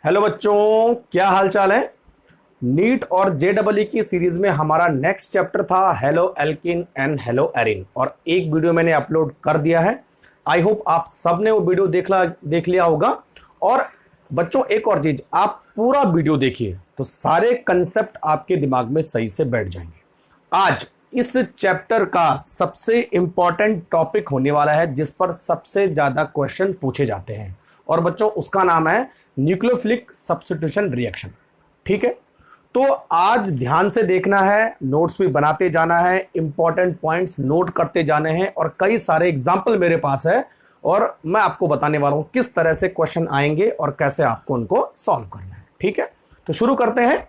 Hello बच्चों, क्या हाल चाल है। नीट और जेडबलई की सीरीज में हमारा नेक्स्ट चैप्टर था hello Elkin and hello Erin, और एक वीडियो मैंने अपलोड कर दिया है। आई होप आप सबने वो वीडियो देख लिया होगा। और बच्चों, एक और चीज, आप पूरा वीडियो देखिए तो सारे कंसेप्ट आपके दिमाग में सही से बैठ जाएंगे। आज इस चैप्टर का सबसे इंपॉर्टेंट टॉपिक होने वाला है जिस पर सबसे ज्यादा क्वेश्चन पूछे जाते हैं, और बच्चों उसका नाम है न्यूक्लियोफिलिक सब्स्टिट्यूशन रिएक्शन। ठीक है, तो आज ध्यान से देखना है, नोट्स भी बनाते जाना है, इंपॉर्टेंट पॉइंट्स नोट करते जाने हैं, और कई सारे एग्जाम्पल मेरे पास है और मैं आपको बताने वाला हूं किस तरह से क्वेश्चन आएंगे और कैसे आपको उनको सॉल्व करना है। ठीक है, तो शुरू करते हैं।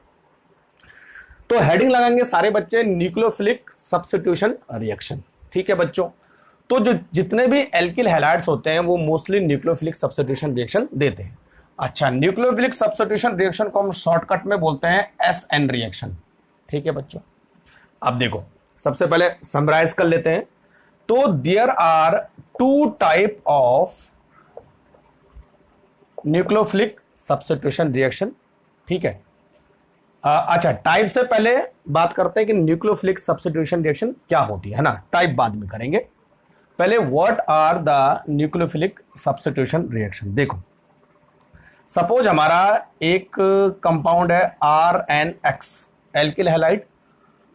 तो हेडिंग लगाएंगे सारे बच्चे, न्यूक्लियोफिलिक सब्स्टिट्यूशन रिएक्शन। ठीक है बच्चों, तो जो जितने भी एल्किल हैलाइड्स होते हैं वो मोस्टली न्यूक्लियोफिलिक सब्स्टिट्यूशन रिएक्शन देते हैं। अच्छा, न्यूक्लियोफिलिक सब्स्टिट्यूशन रिएक्शन को हम शॉर्टकट में बोलते हैं एसएन रिएक्शन। ठीक है बच्चों, अब देखो सबसे पहले समराइज कर लेते हैं। तो there are two type of nucleophilic substitution reaction. ठीक है, अच्छा, टाइप से पहले बात करते हैं कि न्यूक्लियोफिलिक सब्स्टिट्यूशन रिएक्शन क्या होती है ना, टाइप बाद में करेंगे। पहले what are the nucleophilic substitution reaction. देखो, सपोज हमारा एक कंपाउंड है RNX एल्किल हैलाइड,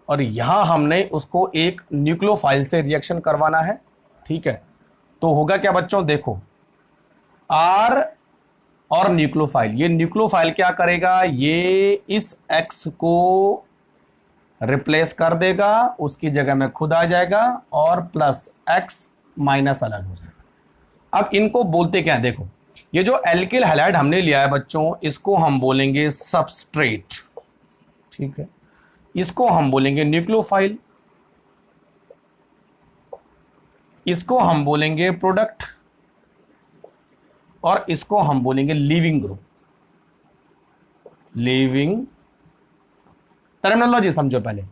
और यहां हमने उसको एक न्यूक्लियोफाइल से रिएक्शन करवाना है। ठीक है, तो होगा क्या बच्चों, देखो R और न्यूक्लियोफाइल, ये न्यूक्लियोफाइल क्या करेगा, ये इस X को रिप्लेस कर देगा, उसकी जगह में खुद आ जाएगा और प्लस X माइनस अलग हो जाएगा। अब इनको बोलते क्या है, देखो ये जो एल्किल हैलाइड हमने लिया है बच्चों, इसको हम बोलेंगे सबस्ट्रेट। ठीक है, इसको हम बोलेंगे न्यूक्लियोफाइल, इसको हम बोलेंगे प्रोडक्ट, और इसको हम बोलेंगे लीविंग ग्रुप। लीविंग टर्मिनोलॉजी समझो पहले,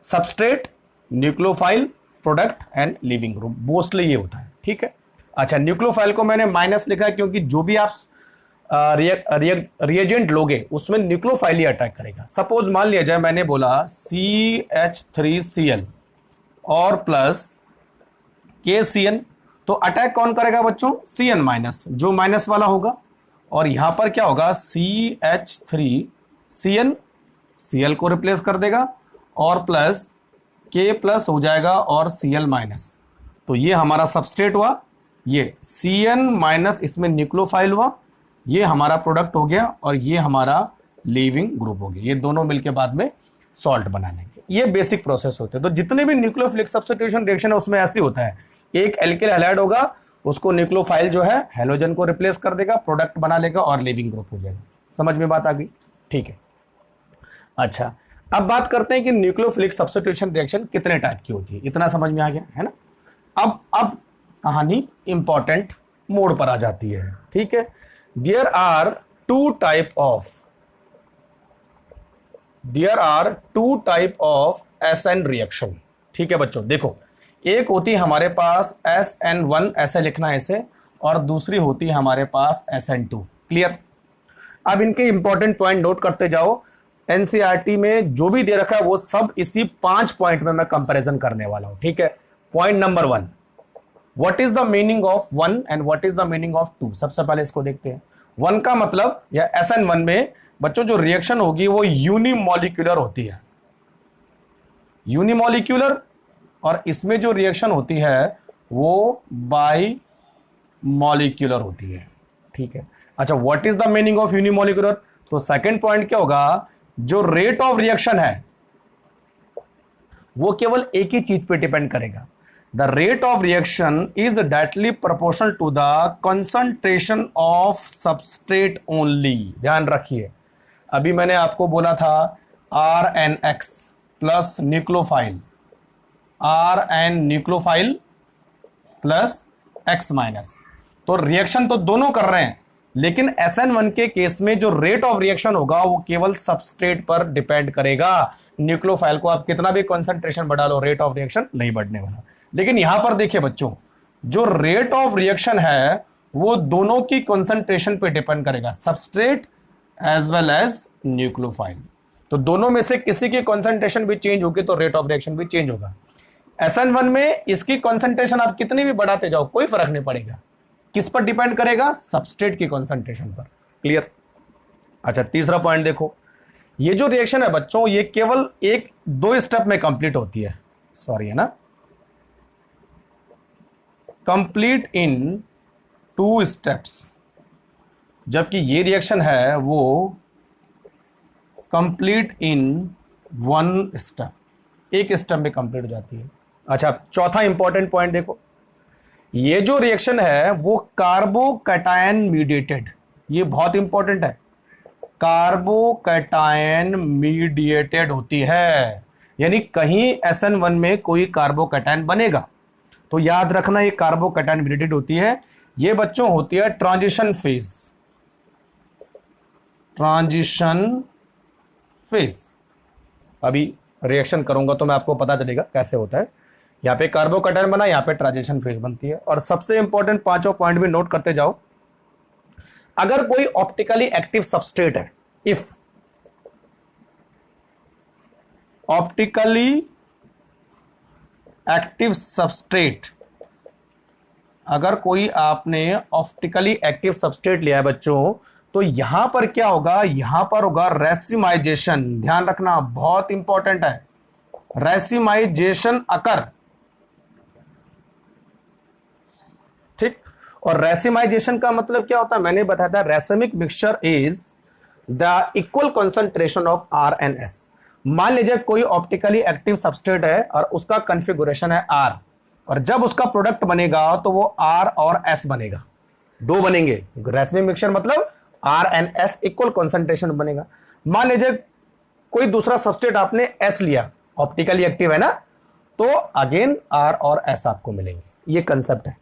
substrate, nucleophile, product and leaving group, mostly ये होता है। ठीक है, अच्छा, न्यूक्लियोफाइल को मैंने माइनस लिखा है क्योंकि जो भी आप रिएजेंट लोगे उसमें न्यूक्लियोफाइल ही अटैक करेगा। सपोज मान लिया जाए मैंने बोला CH3Cl और प्लस KCN, तो अटैक कौन करेगा बच्चों, Cn माइनस, जो माइनस वाला होगा, और यहां पर क्या होगा CH3Cn, Cl को रिप्लेस कर देगा और प्लस K प्लस हो जाएगा और Cl माइनस। तो ये हमारा सबस्ट्रेट हुआ, ये Cn माइनस इसमें न्यूक्लियोफाइल हुआ, ये हमारा प्रोडक्ट हो गया, और ये हमारा लीविंग ग्रुप हो गया। ये दोनों मिलके बाद में सॉल्ट बना लेंगे। ये बेसिक प्रोसेस होते हैं। तो जितने भी न्यूक्लियोफिलिक सब्स्टिट्यूशन रिएक्शन है उसमें ऐसे होता है, एक एल्किल हैलाइड होगा, उसको न्यूक्लियोफाइल जो है हैलोजन को रिप्लेस कर देगा, प्रोडक्ट बना लेगा और लीविंग ग्रुप हो जाएगा। समझ में बात आ गई। ठीक है, अच्छा, अब बात करते हैं कि न्यूक्लियोफिलिक सब्स्टिट्यूशन रिएक्शन कितने टाइप की होती है। इतना समझ में आ गया है ना। अब कहानी इंपॉर्टेंट मोड पर आ जाती है। ठीक है, there are two type of SN reaction. ठीक है बच्चों, देखो एक होती है हमारे पास SN1, ऐसे लिखना है इसे, और दूसरी होती है हमारे पास SN2। क्लियर। अब इनके इंपॉर्टेंट पॉइंट नोट करते जाओ। NCERT में जो भी दे रखा है वो सब इसी 5 पॉइंट में मैं कंपैरिजन करने वाला हूं। ठीक है, point number 1, what is the meaning of 1 and what is the meaning of 2। सबसे पहले इसको देखते हैं। 1 का मतलब, या SN1 में बच्चों जो रिएक्शन होगी वो यूनिमॉलिक्यूलर होती है, यूनिमॉलिक्यूलर, और इसमें जो रिएक्शन होती है वो बाई मॉलिक्यूलर होती है। ठीक है, अच्छा, what is the meaning of unimolecular, तो सेकंड पॉइंट क्या होगा, जो रेट ऑफ रिएक्शन है वो केवल एक ही चीज पे डिपेंड करेगा। The rate of reaction is directly proportional to the concentration of substrate only. ध्यान रखिए, अभी मैंने आपको बोला था RNX plus nucleophile, RN nucleophile plus X minus, तो रिएक्शन तो दोनों कर रहे हैं, लेकिन SN1 के केस में जो रेट ऑफ रिएक्शन होगा वो केवल सबस्ट्रेट पर डिपेंड करेगा। न्यूक्लियोफाइल को आप कितना भी कंसंट्रेशन बढ़ा लो, रेट ऑफ रिएक्शन नहीं बढ़ने वाला। लेकिन यहां पर देखिए बच्चों, जो रेट ऑफ रिएक्शन है वो दोनों की कंसंट्रेशन पे डिपेंड करेगा, substrate as well as nucleophile. तो दोनों में से किसी की कॉन्सेंट्रेशन भी चेंज होगी तो रेट ऑफ रिएक्शन भी चेंज होगा। SN1 में इसकी कॉन्सेंट्रेशन आप कितनी भी बढ़ाते जाओ कोई फर्क नहीं पड़ेगा। किस पर डिपेंड करेगा? सबस्ट्रेट की कॉन्सेंट्रेशन पर। क्लियर? अच्छा, तीसरा पॉइंट देखो, ये जो रिएक्शन है बच्चों ये केवल एक दो स्टेप में कंप्लीट होती है, सॉरी है ना, कंप्लीट इन 2 स्टेप्स, जबकि ये रिएक्शन है वो कंप्लीट इन 1 स्टेप, एक स्टेप में कंप्लीट हो जाती है। अच्छा, चौथा इंपॉर्टेंट पॉइंट देखो, ये जो रिएक्शन है वो कार्बोकैटायन मीडिएटेड, ये बहुत इंपॉर्टेंट है, कार्बोकैटायन मीडिएटेड होती है। यानी कहीं SN1 में कोई कार्बोकैटायन बनेगा तो याद रखना ये कार्बोकैटायन मीडिएटेड होती है। ये बच्चों होती है ट्रांजिशन फेज, ट्रांजिशन फेज। अभी रिएक्शन करूंगा तो मैं आपको पता चलेगा कैसे होता है। यहां पे कार्बोकैटायन बना, यहां पे ट्रांजिशन फेज बनती है। और सबसे इंपॉर्टेंट पांचों पॉइंट भी नोट करते जाओ। अगर कोई ऑप्टिकली एक्टिव सबस्ट्रेट है, इफ ऑप्टिकली एक्टिव सबस्ट्रेट, अगर कोई आपने ऑप्टिकली एक्टिव सबस्ट्रेट लिया है बच्चों, तो यहां पर क्या होगा? यहां पर होगा रेसिमाइजेशन। ध्यान रखना, बहुत इंपॉर्टेंट है, रेसिमाइजेशन अकर। ठीक, और रेसिमाइजेशन का मतलब क्या होता है? मैंने बताया था, racemic mixture is the equal concentration of R and S। मान लीजिए कोई ऑप्टिकली एक्टिव सबस्ट्रेट है और उसका कॉन्फ़िगरेशन है R, और जब उसका प्रोडक्ट बनेगा तो वो R और S बनेगा, दो बनेंगे। रेसिमिक मिक्सचर मतलब R and S equal concentration बनेगा। मान लीजिए कोई दूसरा सबस्ट्रेट आपने S लिया, ऑप्टिकली एक्टिव है ना, तो अगेन R और S आपको मिलेंगे। ये कंसेप्ट है।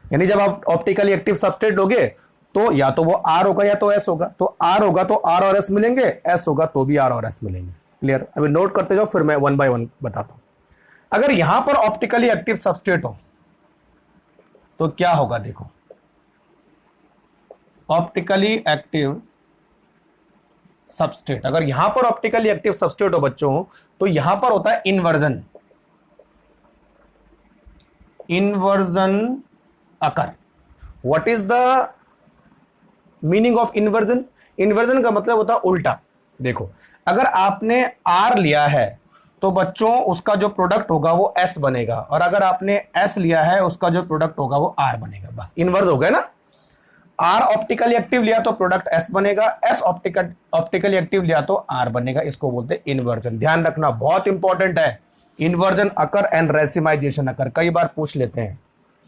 यानी जब आप ऑप्टिकली एक्टिव सबस्ट्रेट लोगे तो या तो वो R होगा या तो S होगा। तो R होगा तो R और S मिलेंगे, S होगा तो भी R और S मिलेंगे। क्लियर? अभी नोट करते जाओ, फिर मैं 1 by 1 बताता हूं। अगर यहां पर ऑप्टिकली एक्टिव सबस्ट्रेट हो तो क्या होगा? देखो, ऑप्टिकली एक्टिव सबस्ट्रेट, अगर यहां पर ऑप्टिकली एक्टिव सबस्ट्रेट हो बच्चों, तो यहां पर होता है inversion, inversion occur. What is the meaning of inversion? Inversion का मतलब होता है उल्टा। देखो, अगर आपने R लिया है तो बच्चों उसका जो प्रोडक्ट होगा वो S बनेगा, और अगर आपने S लिया है उसका जो प्रोडक्ट होगा वो R बनेगा। बस इन्वर्स हो गया ना। R ऑप्टिकली एक्टिव लिया तो प्रोडक्ट S बनेगा, S ऑप्टिकली एक्टिव लिया तो R बनेगा। इसको बोलते हैं इन्वर्जन। ध्यान रखना, बहुत इंपॉर्टेंट है। इन्वर्जन अकर एंड रेसिमाइजेशन अकर, कई बार पूछ लेते हैं।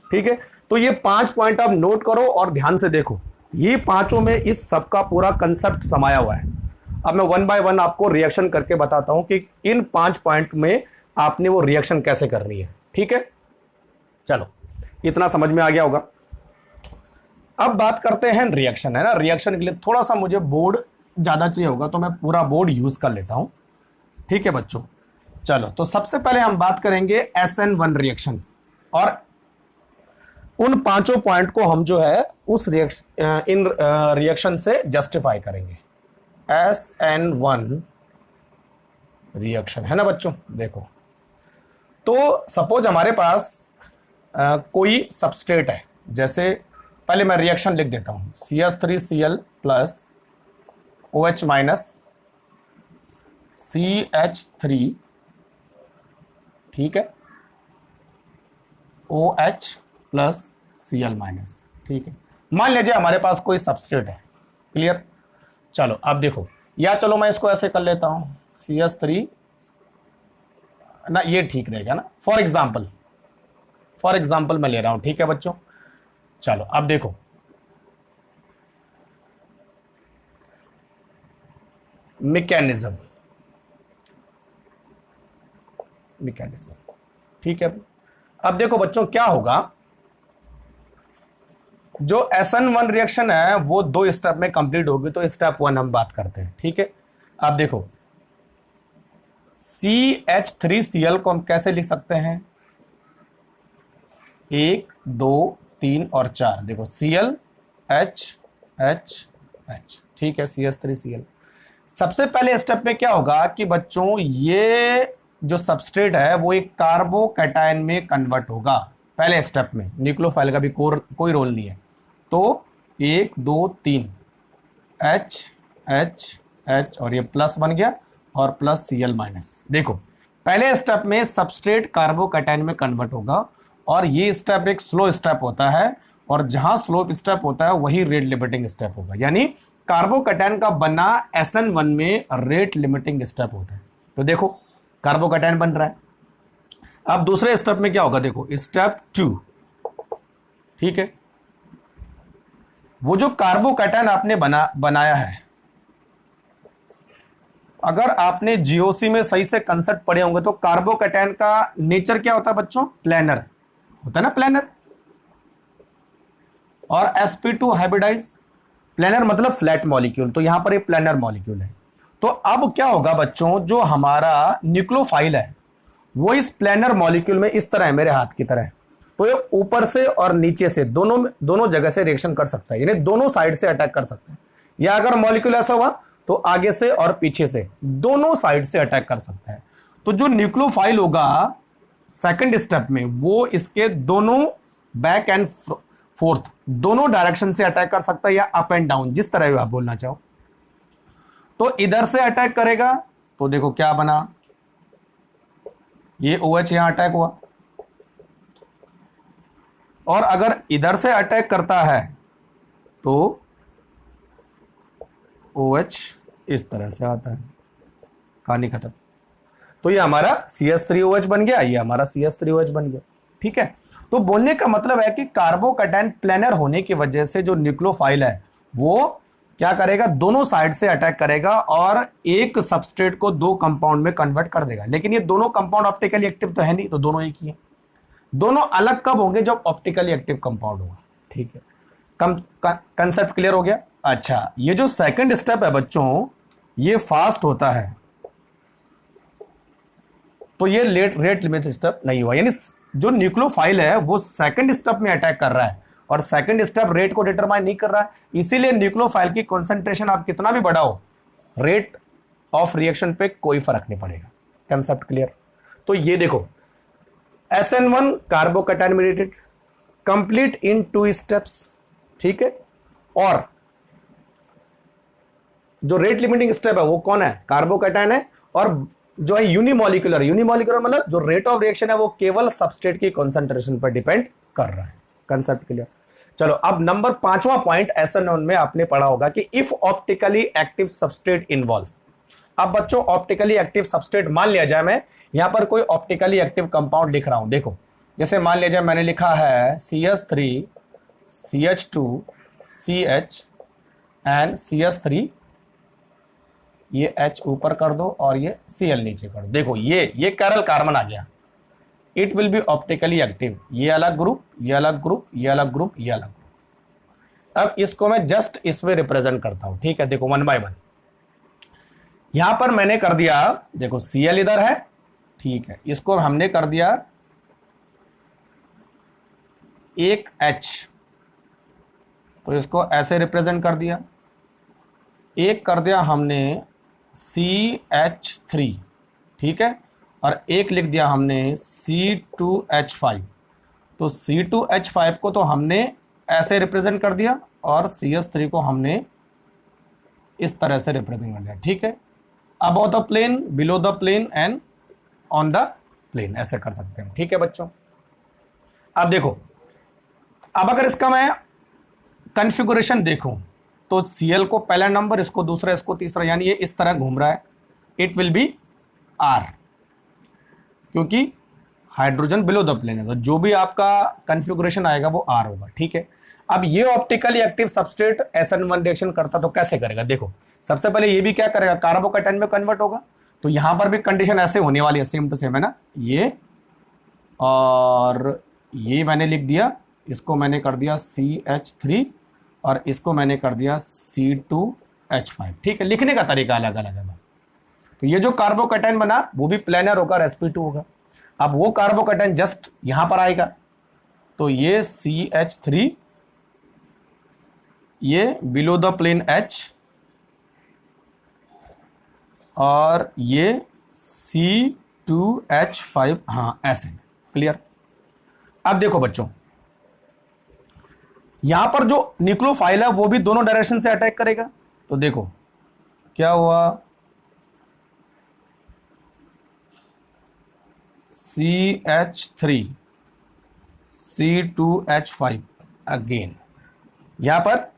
ठीक है, तो ये 5 पॉइंट आप नोट करो और ध्यान से देखो, ये पांचों में इस सब का पूरा कंसेप्ट समाया हुआ है। अब मैं 1 by 1 आपको रिएक्शन करके बताता हूं कि इन 5 पॉइंट में आपने वो रिएक्शन कैसे करनी है। ठीक है, चलो, इतना समझ में आ गया होगा। अब बात करते हैं रिएक्शन, है ना। रिएक्शन के लिए थोड़ा सा मुझे बोर्ड ज्यादा चाहिए होगा तो मैं पूरा बोर्ड यूज कर लेता हूं। ठीक है बच्चों, चलो, तो सबसे पहले हम बात करेंगे SN1 रिएक्शन, और उन पांचों पॉइंट को हम जो है उस रिएक्शन से जस्टिफाई करेंगे। SN1 रिएक्शन, है ना बच्चों। देखो, तो सपोज हमारे पास कोई सबस्ट्रेट है, जैसे पहले मैं रिएक्शन लिख देता हूं, CH3Cl plus OH minus CH3, ठीक है, OH प्लस Cl माइनस। ठीक है, मान लीजिए हमारे पास कोई सबस्ट्रेट है। क्लियर? चलो अब देखो, या चलो मैं इसको ऐसे कर लेता हूं, CH3 ना, ये ठीक रहेगा ना। फॉर एग्जाम्पल मैं ले रहा हूं। ठीक है बच्चों, चलो अब देखो, मैकेनिज्म, ठीक है। अब देखो बच्चों क्या होगा, जो SN1 रिएक्शन है वो 2 स्टेप में कंप्लीट होगी, तो स्टेप 1 हम बात करते हैं। ठीक है, अब देखो CH3Cl को हम कैसे लिख सकते हैं? 1 2 3 और 4। देखो Cl H H H, ठीक है, CH3Cl। सबसे पहले स्टेप में क्या होगा कि बच्चों ये जो सबस्ट्रेट है वो एक कार्बोकैटायन में कन्वर्ट होगा। पहले स्टेप में न्यूक्लियोफाइल का भी कोई रोल नहीं है। तो 1 2 3 H H H और ये प्लस बन गया और प्लस Cl माइनस। देखो पहले स्टेप में सबस्ट्रेट कार्बोकैटायन में कन्वर्ट होगा और ये स्टेप एक स्लो स्टेप होता है और जहां स्लो स्टेप होता है वही रेट लिमिटिंग स्टेप होगा। यानी कार्बोकैटायन का बनना SN1 में रेट लिमिटिंग स्टेप होता है। तो देखो कार्बोकैटायन बन रहा है। अब दूसरे स्टेप में क्या होगा, देखो स्टेप 2, ठीक है। वो जो कार्बोकैटायन आपने बनाया है, अगर आपने जीओसी में सही से कंसेप्ट पढ़े होंगे तो कार्बोकैटायन का नेचर क्या होता है बच्चों, प्लेनर होता है ना, प्लेनर। और sp2 हाइब्रिडाइज, प्लेनर मतलब फ्लैट मॉलिक्यूल, तो यहां पर ये प्लेनर मॉलिक्यूल है। तो अब क्या होगा बच्चों, जो हमारा न्यूक्लियोफाइल है वो इस प्लेनर मॉलिक्यूल में इस तरह है, मेरे हाथ की तरह। तो ये ऊपर से और नीचे से दोनों जगह से रिएक्शन कर सकता है, यानी दोनों साइड से अटैक कर सकता है। या अगर मॉलिक्यूल ऐसा हुआ तो आगे से और पीछे से दोनों साइड से अटैक कर सकता है। तो जो न्यूक्लियोफाइल होगा सेकंड स्टेप में वो इसके दोनों बैक एंड फोर्थ दोनों डायरेक्शन से अटैक कर सकता है, या अप एंड डाउन, जिस तरह आप बोलना चाहो। तो इधर से अटैक करेगा तो देखो क्या बना, ये OH यहां अटैक हुआ। और अगर इधर से अटैक करता है तो OH इस तरह से आता है, कहानी खत्म। तो ये हमारा CH3OH बन गया, ये हमारा CH3OH बन गया, ठीक है। तो बोलने का मतलब है कि कार्बोकैटायन प्लेनर होने की वजह से जो न्यूक्लियोफाइल है वो क्या करेगा, दोनों साइड से अटैक करेगा और एक सबस्ट्रेट को दो कंपाउंड में कन्वर्ट कर देगा। लेकिन ये दोनों कंपाउंड ऑप्टिकली एक्टिव तो है नहीं, तो दोनों एक ही है। दोनों अलग कब होंगे, जब ऑप्टिकली एक्टिव कंपाउंड होगा, ठीक है। कंसेप्ट क्लियर हो गया। अच्छा, ये जो सेकंड स्टेप है बच्चों ये फास्ट होता है, तो ये रेट लिमिट स्टेप नहीं हुआ। यानी जो न्यूक्लियोफाइल है वो सेकंड स्टेप में अटैक कर रहा है और सेकंड स्टेप रेट को डिटरमाइन नहीं कर रहा है। इसीलिए न्यूक्लियोफाइल की कॉन्सेंट्रेशन आप कितना भी बढ़ाओ, रेट ऑफ रिएक्शन पे कोई फर्क नहीं पड़ेगा। Concept clear. तो ये देखो SN1 carbocation mediated, complete in 2 steps, ठीक है। और जो रेट लिमिटिंग स्टेप है वो कौन है, कार्बोकैटायन है। और जो है यूनिमॉलिक्यूलर मतलब जो रेट ऑफ रिएक्शन है वो केवल सबस्ट्रेट की कॉन्सेंट्रेशन पर डिपेंड कर रहा है। Concept clear. चलो अब नंबर 5वां पॉइंट SN1 में आपने पढ़ा होगा कि if optically active substrate involve. अब बच्चों ऑप्टिकली एक्टिव सबस्ट्रेट मान लिया जाए, मैं यहां पर कोई ऑप्टिकली एक्टिव कंपाउंड लिख रहा हूं। देखो जैसे मान लिया जाए मैंने लिखा है CH3 CH2 CH and CH3, ये H ऊपर कर दो और ये Cl नीचे कर दो। देखो ये कैरल कार्बन आ गया, it will B optically active. ये अलग ग्रुप, ये अलग ग्रुप, ये अलग ग्रुप, ये अलग ग्रुप। अब इसको मैं जस्ट इसमें रिप्रेजेंट करता हूं, ठीक है। देखो 1 बाय 1 यहां पर मैंने कर दिया, देखो Cl इधर है, ठीक है। इसको हमने कर दिया एक H, तो इसको ऐसे रिप्रेजेंट कर दिया। एक कर दिया हमने CH3, ठीक है। और एक लिख दिया हमने C2H5। तो C2H5 को तो हमने ऐसे रिप्रेजेंट कर दिया और CH3 को हमने इस तरह से रिप्रेजेंट कर दिया, ठीक है। Above the plane, below the plane and on the plane, ऐसे कर सकते हैं, ठीक है बच्चों। अब देखो, अब अगर इसका मैं कॉन्फ़िगरेशन देखूं तो Cl को पहला नंबर, इसको दूसरा, इसको तीसरा, यानी ये इस तरह घूम रहा है। इट विल बी R, क्योंकि हाइड्रोजन बिलो द प्लेन है, तो जो भी आपका कॉन्फ़िगरेशन आएगा वो R होगा, ठीक है। अब ये optically active substrate SN1 reaction करता तो कैसे करेगा, देखो सबसे पहले ये भी क्या करेगा, कार्बोकैटायन में कन्वर्ट होगा। तो यहां पर भी कंडीशन ऐसे होने वाली है, सेम टू सेम है ना। ये और ये मैंने लिख दिया, इसको मैंने कर दिया CH3 और इसको मैंने कर दिया C2H5, ठीक है। लिखने का तरीका अलग अलग है बस। तो ये जो कार्बोकैटायन बना वो भी प्लेनर होगा और sp2 होगा। अब वो कार्बोकैटायन जस्ट यहां पर आएगा, तो ये CH3 ये बिलो द प्लेन H और ये C2H5, हाँ ऐसे। क्लियर। अब देखो बच्चों, यहां पर जो न्यूक्लियोफाइल है वो भी दोनों डायरेक्शन से अटैक करेगा। तो देखो क्या हुआ, CH3 C2H5 अगेन, यहां पर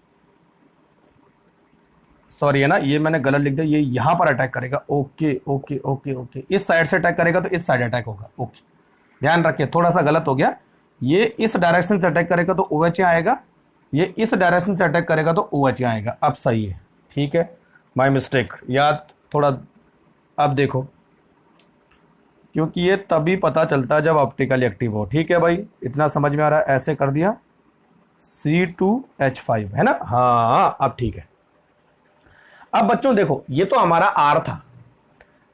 सॉरी है ना, ये मैंने गलत लिख दिया, ये यहां पर अटैक करेगा। ओके ओके ओके ओके, इस साइड से अटैक करेगा तो इस साइड अटैक होगा। ओके, ध्यान रखिए, थोड़ा सा गलत हो गया। ये इस डायरेक्शन से अटैक करेगा तो OH आएगा, ये इस डायरेक्शन से अटैक करेगा तो OH आएगा। अब सही है, ठीक है, माय मिस्टेक, याद थोड़ा। अब देखो, क्योंकि ये तभी पता चलता है जब ऑप्टिकली एक्टिव हो। ठीक है भाई, इतना समझ में आ रहा है? ऐसे कर दिया, C2H5 है ना। हाँ अब ठीक है। अब बच्चों देखो, ये तो हमारा R था।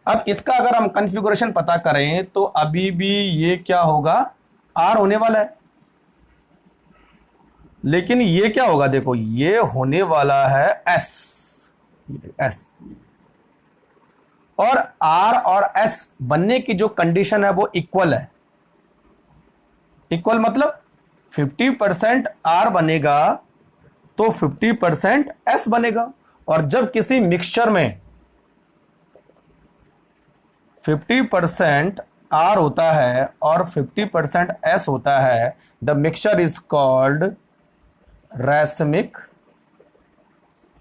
अब इसका अगर हम कॉन्फ़िगरेशन पता करें तो अभी भी ये क्या होगा, R होने वाला है। लेकिन ये क्या होगा, देखो ये होने वाला है S, S। और R और S बनने की जो कंडीशन है वो इक्वल है। इक्वल मतलब 50% R बनेगा तो 50% S बनेगा। और जब किसी मिक्सचर में 50% R होता है और 50% S होता है, the mixture is called racemic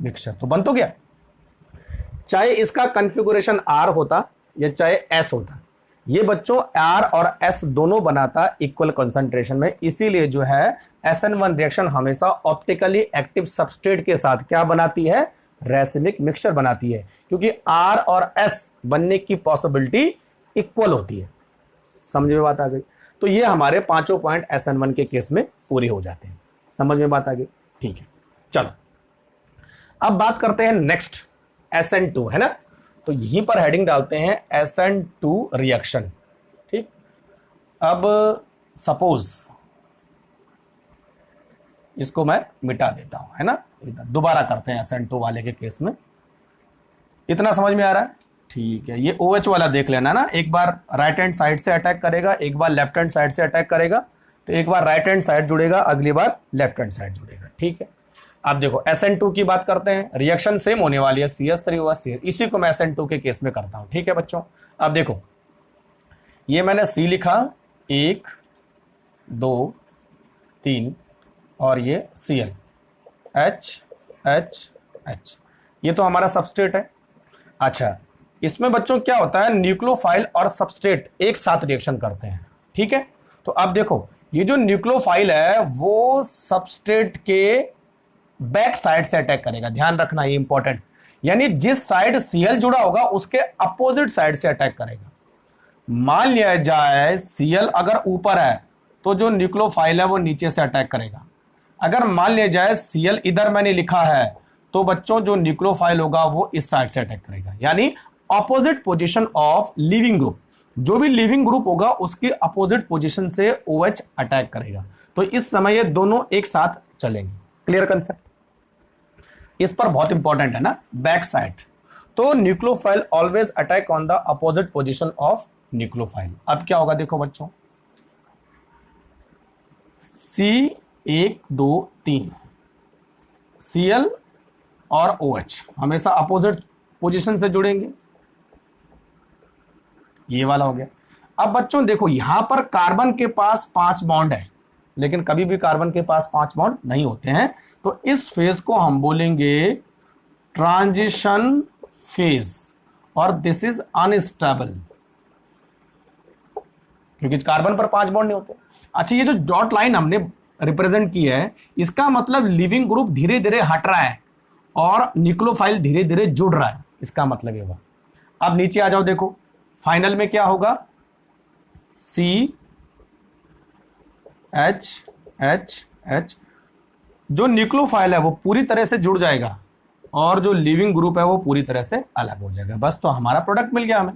mixture. तो बन तो गया, चाहे इसका कॉन्फ़िगरेशन R होता या चाहे S होता, ये बच्चों R और S दोनों बनाता इक्वल कंसंट्रेशन में। इसीलिए जो है SN1 रिएक्शन हमेशा ऑप्टिकली एक्टिव सबस्ट्रेट के साथ क्या बनाती है, रैसिमिक मिक्सचर बनाती है, क्योंकि R और S बनने की पॉसिबिलिटी इक्वल होती है। समझ में बात आ गई? तो ये हमारे पांचों पॉइंट SN1 के केस में पूरे हो जाते हैं। समझ में बात आ गई? ठीक है, चलो अब बात करते हैं नेक्स्ट SN2, है ना। तो यहीं पर हेडिंग डालते हैं SN2 रिएक्शन। ठीक, अब सपोज इसको मैं मिटा देता हूं, है ना। दोबारा करते हैं SN2 वाले के केस में। इतना समझ में आ रहा है? ठीक है, ये OH वाला देख लेना ना, एक बार राइट हैंड साइड से अटैक करेगा, एक बार लेफ्ट हैंड साइड से अटैक करेगा। तो एक बार राइट हैंड साइड जुड़ेगा, अगली बार लेफ्ट हैंड साइड जुड़ेगा। ठीक है, अब देखो SN2 की बात करते हैं। रिएक्शन सेम होने वाली है, CH3 हुआ CH, इसी को मैं SN2 के केस में करता हूं। ठीक है बच्चों, अब देखो ये मैंने C लिखा, 1 2 3 और ये Cl, H H H, ये तो हमारा सबस्ट्रेट है। अच्छा, इसमें बच्चों क्या होता है, न्यूक्लियोफाइल और सबस्ट्रेट एक साथ रिएक्शन करते हैं। ठीक है, तो अब देखो ये जो न्यूक्लियोफाइल है वो सबस्ट्रेट के बैक साइड से अटैक करेगा। ध्यान रखना, ये इंपॉर्टेंट, यानी जिस साइड Cl जुड़ा होगा उसके अपोजिट साइड से अटैक करेगा। मान लिया जाए Cl अगर ऊपर है तो जो न्यूक्लियोफाइल है वो नीचे से अटैक करेगा। अगर मान लिया जाए Cl इधर मैंने लिखा है तो बच्चों जो न्यूक्लियोफाइल होगा वो इस साइड से अटैक करेगा, यानी opposite position of leaving group. जो भी लिविंग ग्रुप होगा उसकी अपोजिट पोजीशन से OH अटैक करेगा। तो इस समय ये दोनों एक साथ चलेंगे। Clear concept? इस पर बहुत इंपॉर्टेंट है ना, बैक साइड। तो nucleophile always attack on the opposite position of nucleophile. अब क्या होगा देखो बच्चों, C1 2 3 Cl और OH हमेशा अपोजिट पोजीशन से जुड़ेंगे। ये वाला हो गया। अब बच्चों देखो यहां पर कार्बन के पास 5 बॉन्ड है, लेकिन कभी भी कार्बन के पास 5 बॉन्ड नहीं होते हैं। तो इस फेज को हम बोलेंगे ट्रांजिशन फेज, और दिस इज अनस्टेबल, क्योंकि कार्बन पर 5 बॉन्ड नहीं होते। अच्छा, ये जो डॉट लाइन हमने रिप्रेजेंट की है, इसका मतलब लिविंग ग्रुप धीरे धीरे हट रहा है और न्यूक्लियोफाइल धीरे धीरे जुड़ रहा है, इसका मतलब ये हुआ। अब नीचे आ जाओ, देखो फाइनल में क्या होगा, CH H H, जो न्यूक्लियोफाइल है वो पूरी तरह से जुड़ जाएगा और जो लिविंग ग्रुप है वो पूरी तरह से अलग हो जाएगा। बस, तो हमारा प्रोडक्ट मिल गया हमें।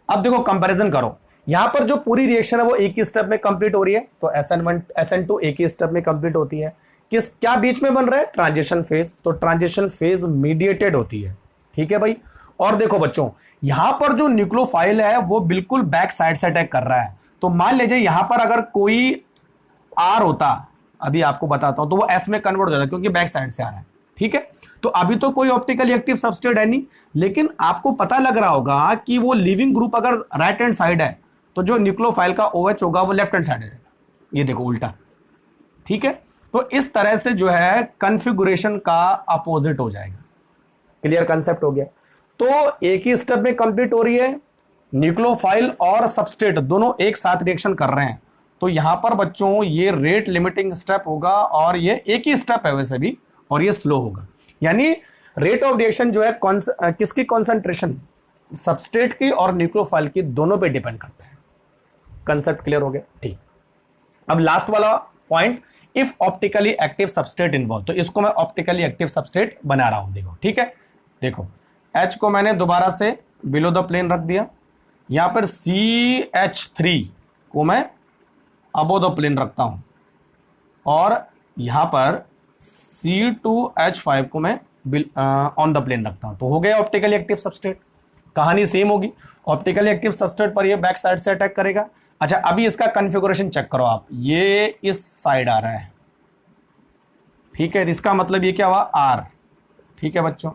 अब देखो कंपैरिजन करो, यहां पर जो पूरी रिएक्शन है वो एक ही स्टेप में कंप्लीट हो रही है, तो SN1 SN2 एक ही स्टेप में कंप्लीट होती है। किस क्या बीच में बन रहा है, ट्रांजिशन फेज। तो ट्रांजिशन फेज मीडिएटेड होती है, ठीक है भाई। और देखो बच्चों, यहां पर जो न्यूक्लियोफाइल है वो बिल्कुल बैक साइड से अटैक कर रहा है। तो मान लीजिए यहां पर अगर कोई आर होता, अभी आपको बताता हूं, तो वो एस में कन्वर्ट हो जाता क्योंकि बैक साइड से आ रहा है, ठीक है। तो अभी तो कोई ऑप्टिकली एक्टिव सबस्ट्रेट है नहीं, लेकिन आपको पता लग रहा होगा कि वो लिविंग ग्रुप अगर राइट हैंड साइड है तो जो न्यूक्लियोफाइल का OH होगा वो लेफ्ट हैंड साइड है, ये देखो उल्टा, ठीक है। तो इस तरह से जो है कॉन्फ़िगरेशन का अपोजिट हो जाएगा। क्लियर कंसेप्ट हो गया। तो एक ही स्टेप में कंप्लीट हो रही है, न्यूक्लियोफाइल और सबस्ट्रेट दोनों एक साथ रिएक्शन कर रहे हैं। तो यहां पर बच्चों ये रेट लिमिटिंग स्टेप होगा, और ये एक ही स्टेप है वैसे भी, और ये स्लो होगा। यानी रेट ऑफ रिएक्शन जो है किसकी कॉन्सेंट्रेशन, सबस्ट्रेट की और न्यूक्लियोफाइल की, दोनों पे डिपेंड करता है। कंसेप्ट क्लियर हो गया, ठीक। अब लास्ट वाला point, if optically active substrate involve, तो इसको मैं ऑप्टिकली एक्टिव सबस्ट्रेट बना रहा हूं, देखो, ठीक है। देखो H को मैंने दोबारा से बिलो द प्लेन रख दिया, यहां पर CH3 को मैं अबो द प्लेन रखता हूं, और यहां पर C2H5 को मैं ऑन द प्लेन रखता हूं। तो हो गया ऑप्टिकली एक्टिव सबस्ट्रेट। कहानी सेम होगी, ऑप्टिकली एक्टिव सबस्ट्रेट पर ये बैक साइड से अटैक करेगा। अच्छा, अभी इसका कॉन्फ़िगरेशन चेक करो आप, ये इस साइड आ रहा है, ठीक है। इसका मतलब ये क्या हुआ, R, ठीक है बच्चों।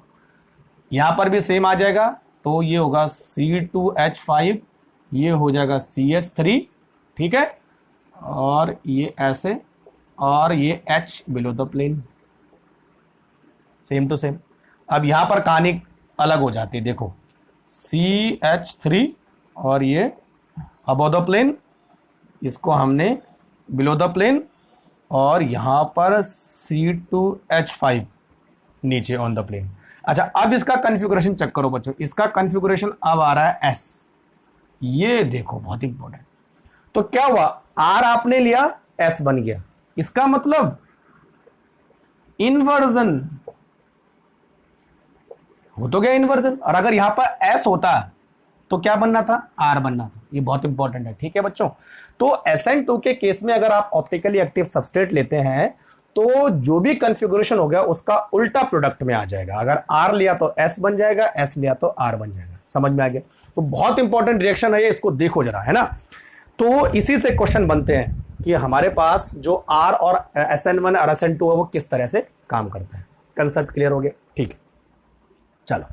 यहां पर भी सेम आ जाएगा, तो ये होगा C2H5, ये हो जाएगा CH3, ठीक है, और ये ऐसे, और ये H below the plane, same to same. अब यहां पर कहानी अलग हो जाती है, देखो CH3 और ये अबव द प्लेन, इसको हमने बिलो द प्लेन, और यहां पर C2H5 नीचे ऑन द प्लेन। अच्छा, अब इसका कॉन्फ़िगरेशन चेक करो बच्चों, इसका कॉन्फ़िगरेशन अब आ रहा है S, ये देखो बहुत इंपॉर्टेंट। तो क्या हुआ, R आपने लिया, S बन गया, इसका मतलब इन्वर्जन हो तो गया, इन्वर्जन। और अगर यहां पर S होता तो क्या बनना था, R बनना था। ये बहुत इंपॉर्टेंट है, ठीक है बच्चों। तो SN2 के केस में अगर आप ऑप्टिकली एक्टिव सबस्ट्रेट लेते हैं तो जो भी कॉन्फ़िगरेशन हो गया उसका उल्टा प्रोडक्ट में आ जाएगा। अगर R लिया तो S बन जाएगा, S लिया तो R बन जाएगा। समझ में आ गया। तो बहुत इंपॉर्टेंट रिएक्शन है ये, इसको देखो जरा, है ना। तो इसी से क्वेश्चन बनते हैं कि हमारे पास जो R और SN1 और SN2 है वो किस तरह से काम करता है। कंसेप्ट क्लियर हो गया, ठीक है। चलो,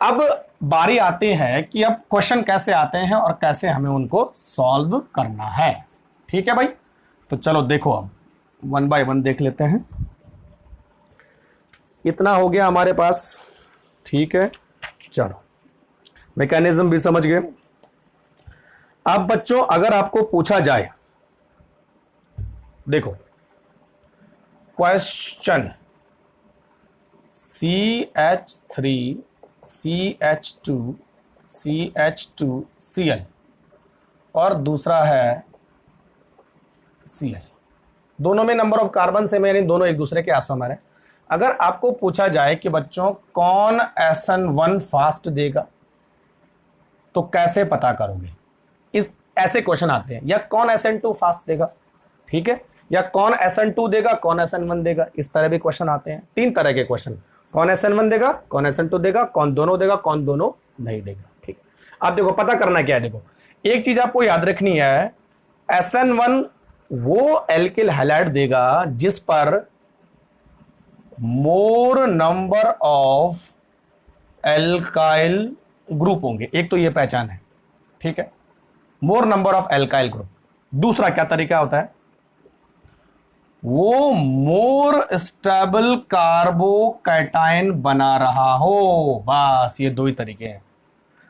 अब बारी आती है कि अब क्वेश्चन कैसे आते हैं और कैसे हमें उनको सॉल्व करना है, ठीक है भाई। तो चलो देखो, अब 1 बाय 1 देख लेते हैं। इतना हो गया हमारे पास, ठीक है। चलो, मैकेनिज्म भी समझ गए। अब बच्चों अगर आपको पूछा जाए, देखो क्वेश्चन CH3 CH2 CH2Cl और दूसरा है Cl, दोनों में नंबर ऑफ कार्बन से यानी दोनों एक दूसरे के आइसोमर है। अगर आपको पूछा जाए कि बच्चों कौन SN1 फास्ट देगा तो कैसे पता करोगे, इस ऐसे क्वेश्चन आते हैं। या कौन SN2 फास्ट देगा, ठीक है, या कौन SN2 देगा, कौन SN1 देगा, इस तरह भी क्वेश्चन आते हैं। 3 तरह के क्वेश्चन, कौन SN1 देगा, कौन SN2 देगा, कौन दोनों देगा, कौन दोनों नहीं देगा, ठीक है। अब देखो पता करना क्या है, देखो एक चीज आपको याद रखनी है, SN1 वो एल्किल हैलाइड देगा जिस पर मोर नंबर ऑफ एल्काइल ग्रुप होंगे। एक तो ये पहचान है, ठीक है, मोर नंबर ऑफ एल्काइल ग्रुप। दूसरा क्या तरीका होता है, वो मोर स्टेबल कार्बोकैटायन बना रहा हो। बस ये 2 ही तरीके हैं,